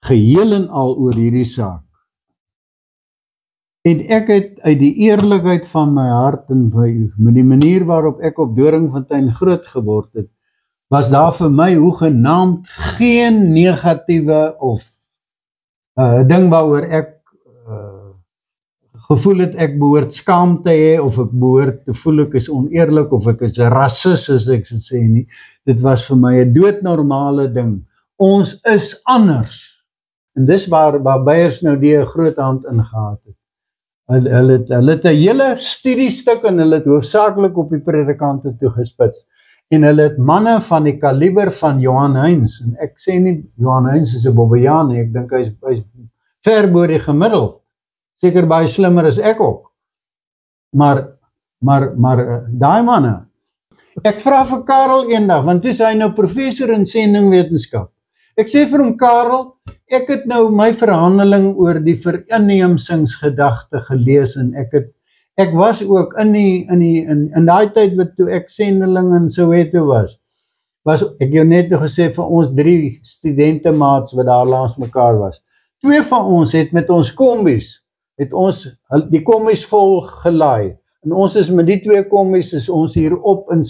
geheel en al oor hierdie saak. En ek het uit die eerlikheid van my hart en met die manier waarop ek op Doringfontein groot geword het, was daar vir my hoegenaamd geen negatiewe of ding waaroor ek gevoel het ek behoort skaam te hê, of ek behoort te voel ek is oneerlik, of ek is 'n rasis, as ek so sê nie. Dit was vir my 'n doodnormale ding. Ons is anders. En dis waar Beyers nou die 'n groot hand ingehad het. Hulle het 'n hele studiestuk en hulle het hoofsaaklik op die predikante toegespits. En hulle het manne van die kaliber van Johan Heinz, en ek sê nie Johan Heinz is 'n Bobbejaan nie, ek dink hy is ver bo die gemiddeld. Seker baie slimmer as ek ook. Maar daai manne. Ek vra vir Karel eendag, want toe is hy nou professor in sendingwetenskap. Ek sê vir hom, Karel, ek het nou my verhandeling oor die verinheemsingsgedagte gelees en ek was ook in daai tyd wat toe ek sendeling in Soweto was ek jou net nou gesê vir ons 3 studentemaats wat daar langs mekaar was. 2 van ons het met ons kombies het ons die kombies vol gelaai. En ons is met die 2 kombies is ons hier op in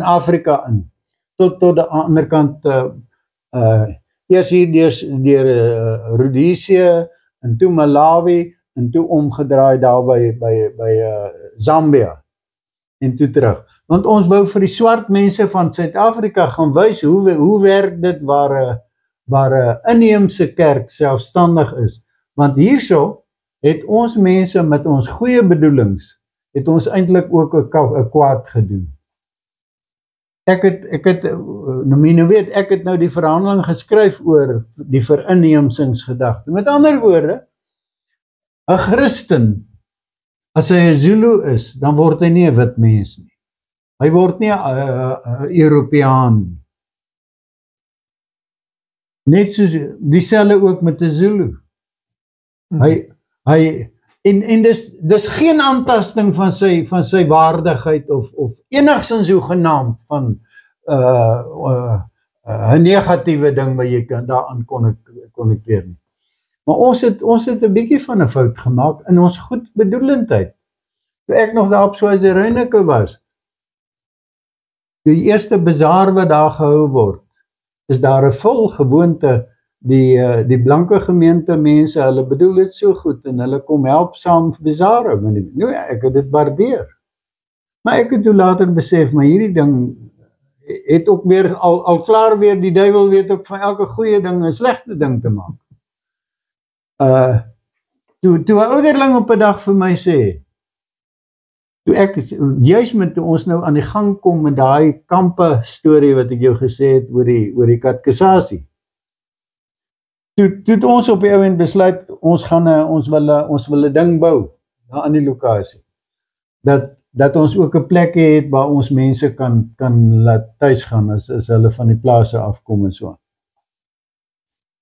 Afrika in. Tot die ander kant eers hier deur Rhodesië en toe Malawi en toe omgedraai daar by Zambia en toe terug. Want ons wou vir die swart mense van Suid-Afrika gaan wys hoe werk dit waar 'n inheemse kerk selfstandig is. Want hierso het ons mense met ons goeie bedoelings, het ons eintlik ook 'n kwaad gedoen. ek het nou weet, ek het nou die verhandeling geskryf oor die verinheemsingsgedagte. Met ander woorde, 'n Christen, as hy 'n Zulu is, dan word hy nie 'n wit mens nie. Hy word nie 'n Europeaan nie. Net soos dieselfde ook met 'n Zulu. En dis geen aantasting van sy waardigheid of enigstens hoegenaamd van 'n negatiewe ding wat jy kan daaraan konnekteer nie. Maar ons het 'n bietjie van 'n fout gemaak in ons goedbedoelendheid. Toe ek nog daar op Swaziland was, die eerste bazaar wat daar gehou word, is daar 'n vol gewoonte, die blanke gemeente mense, hulle bedoel dit so goed en hulle kom help saam bazaar. Nou ja, ek het dit waardeer. Maar ek het toe later besef, maar hierdie ding het ook weer, al klaar weer, die duiwel weet ook van elke goeie ding 'n slegte ding te maak. Toe 'n ouderling op 'n dag vir my sê, toe ek, juist met toe ons nou aan die gang kom met daai kampe storie wat ek jou gesê het oor die katekisasie. Toe het ons op die ouend besluit, ons wil 'n ding bou daar aan die lokasie. Dat ons ook 'n plek het waar ons mense kan laat tuis gaan as hulle van die plase afkom en so.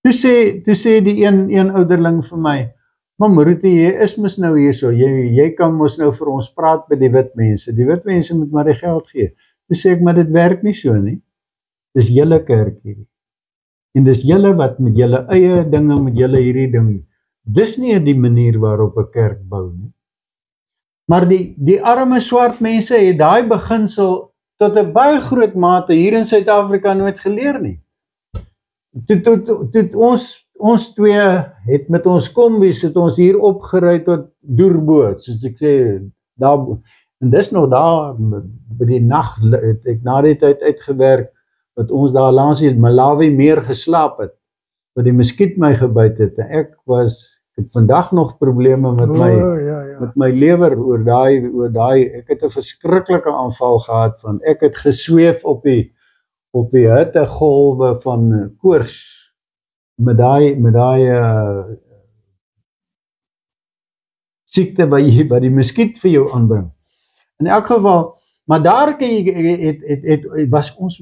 Toe sê die een ouderling vir my, maar Maroete, jy is mos nou hier so, jy kan mos nou vir ons praat met die wit mense moet maar die geld gee. Toe sê ek, maar dit werk nie so nie. Dis julle kerk hierdie. En dis julle wat met julle eie dinge, met julle hierdie ding, dis nie die manier waarop 'n kerk bou nie. Maar die arme swart mense het daai beginsel tot 'n baie groot mate hier in Suid-Afrika nooit geleer nie. Toe ons twee het met ons kombies, het ons hier opgery tot Doerboot, soos ek sê, daar, en dis nog daar, by die nag, het ek na die tyd uitgewerk, wat ons daar langs die Malawi meer geslaap het, wat die muskiet my gebyt het, en ek het vandag nog probleme met my lewer oor daai, ek het 'n verskriklike aanval gehad van, ek het gesweef op die hittegolwe van koors, met daai siekte wat die muskiet vir jou aanbring. In elk geval, maar daar was ons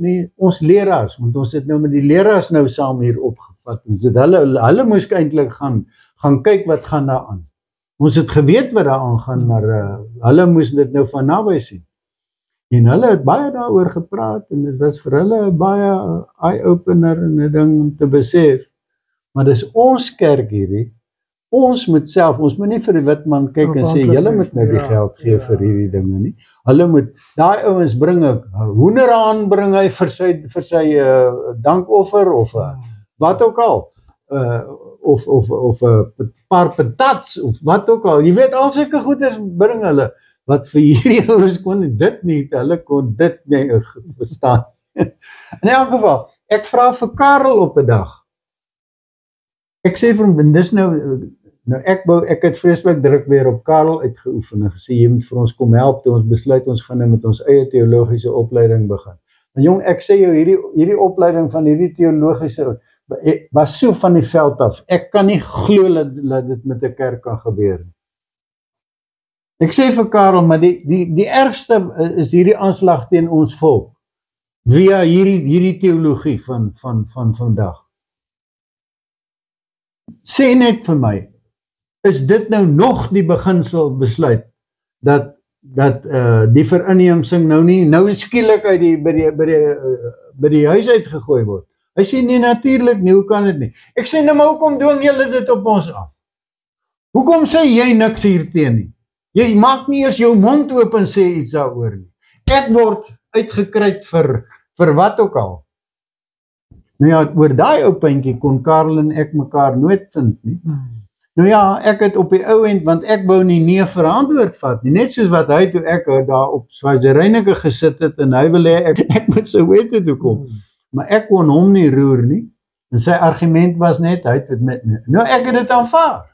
leraars, want ons het nou met die leraars nou saam hier opgevat, ons het hulle moes eintlik gaan kyk wat gaan daar aan. Ons het geweet wat daar aangaan, maar hulle moes dit nou van naby sien. En hulle het baie daaroor gepraat, en dit was vir hulle baie eye-opener en 'n ding om te besef, maar dis ons kerk hierdie, ons moet nie vir die wit man kyk en sê, julle moet nou die geld gee vir hierdie dinge nie. Hulle moet, daai ouens bring 'n hoenderhaan, bring hy vir sy dankoffer, of wat ook al, of 'n paar patats, of wat ook al, jy weet, al sulke goeders bring hulle, wat vir hierdie ouens kon dit nie, hulle kon dit nie verstaan. In elk geval, ek vra vir Karel op 'n dag, ek sê vir hom, dis nou ek het vreeslik druk weer op Karel uitgeoefen en gesê, jy moet vir ons kom help, toe ons besluit, ons gaan nou met ons eie teologiese opleiding begin. En jong, ek sê jou, hierdie opleiding van hierdie teologiese, was so van die veld af, ek kan nie glo dat dit met 'n kerk kan gebeur nie. Ek sê vir Karel, maar die ergste is hierdie aanslag teen ons volk, via hierdie teologie van vandag. Sê net vir my, is dit nou nog die beginsel besluit, dat die verinheemsing nou skielik by die huis uitgegooi word? Hy sê, nee, natuurlik nie, hoe kan dit nie? Ek sê, nou maar hoekom doen julle dit op ons af? Hoekom sê jy niks hierteen nie? Jy maak nie eers jou mond oop en sê iets daaroor nie. Ek word uitgekryt vir wat ook al. Nou ja, oor daai ou puntjie kon Karel en ek mekaar nooit vind nie. Nou ja, ek het op die ou end, want ek wou nie verantwoord vat nie, net soos wat hy toe ek daar op Swaziland gesit het, en hy wil hê ek moet sy wete toe kom. Maar ek kon hom nie roer nie, en sy argument was net, ek het dit aanvaar.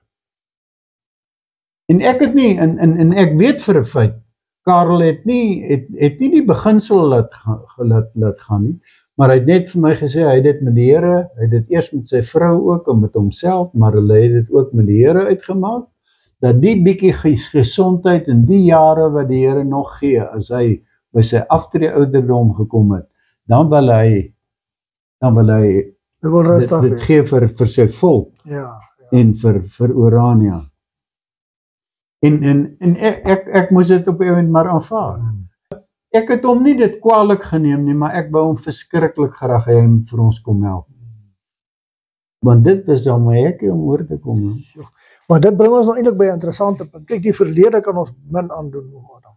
En ek het nie, en ek weet vir 'n feit, Karel het nie die beginsel laat gaan nie, maar hy het net vir my gesê, hy het dit met die Here, hy het dit eers met sy vrou ook, en met homself, maar hulle het dit ook met die Here uitgemaak, dat die bietjie gesondheid in die jare wat die Here nog gee, as hy by sy aftree ouderdom gekom het, dan wil hy dit gee vir sy volk, en vir Orania. En ek moes dit op 'n oomblik maar aanvaar. Ek het hom nie dit kwaadlik geneem nie, maar ek wou hom verskriklik graag hê hy vir ons kom help. Want dit was dan my hekkie om oor te kom. Maar dit bring ons nou eintlik by 'n interessante punt. Kyk, die verlede kan ons min aandoen, Adam.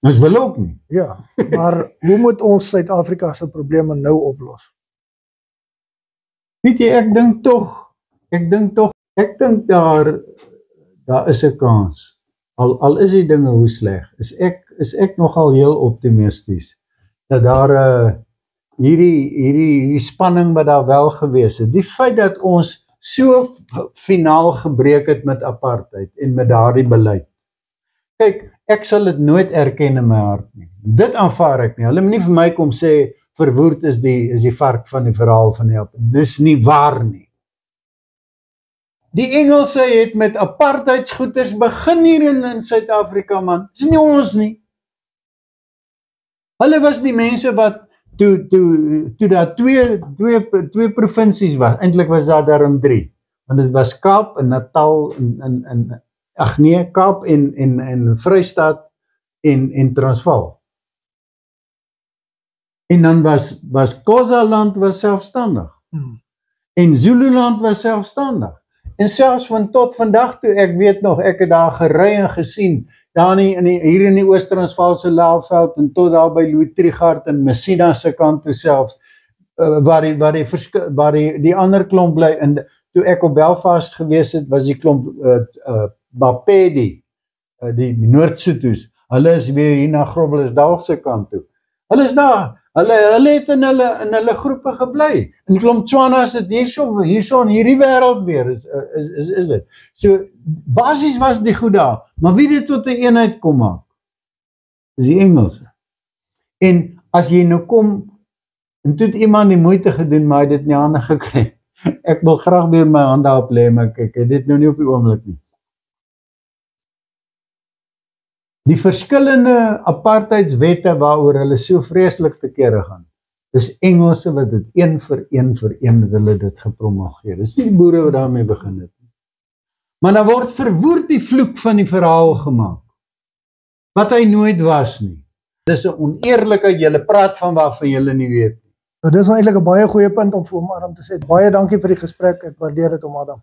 Ons wil ook nie. Ja, maar hoe moet ons Suid-Afrika se probleme nou oplos? Weet jy, ek dink daar is 'n kans. Al is die dinge hoe sleg, is ek nogal heel optimisties dat daar hierdie spanning wat daar wel gewees het, die feit dat ons so finaal gebreek het met apartheid en met daardie beleid. Kyk, ek sal dit nooit erken in my hart nie. Dit aanvaar ek nie. Hulle moet nie vir my kom sê verwoerd is die vark van die verhaal van die appel. Dis nie waar nie. Die Engelse het met apartheidsgoeders begin hier in Suid-Afrika, man. Dis nie ons nie. Hulle was die mense wat toe daar twee provinsies was. Eintlik was daar daarom 3. Want dit was Kaap en Natal Kaap en Vrystaat en Transvaal. En dan was Khoza-land was selfstandig. En Zululand was selfstandig. En selfs van tot vandag toe, ek weet nog, ek het daar gery en gesien, daar hier in die Oos-Transvaalse Laagveld en tot daar by Louis Trichardt en Messina se kant toe selfs, waar die ander klomp bly, en toe ek op Belfast gewees het, was die klomp Bapedi, die Noord-Soetos, hulle is weer hier na Groblersdal se kant toe. Hulle is daar, hulle het in hulle groepe gebly. En die klomp Tswanas het hierso in hierdie wêreld weer, is dit. So, basies was die goed daar, maar wie dit tot 'n eenheid kom maak, is die Engelse. En as jy nou kom, en toe het iemand die moeite gedoen, maar hy het dit nie hande gekry. Ek wil graag weer my hande op lê, maar ek het dit nou nie op die oomblik nie. Die verskillende apartheidswette waaroor hulle so vreeslik te kere gaan, is Engelse wat dit een vir een het hulle dit gepromulgeer. Dis nie die boere wat daarmee begin het nie. Maar dan word verwoord die vloek van die verhaal gemaak, wat hy nooit was nie. Dis 'n oneerlikheid, julle praat van waarvan julle nie weet nie. Nou, dis nou eintlik 'n baie goeie punt om vir hom Adam te sê. Baie dankie vir die gesprek, ek waardeer dit om Adam.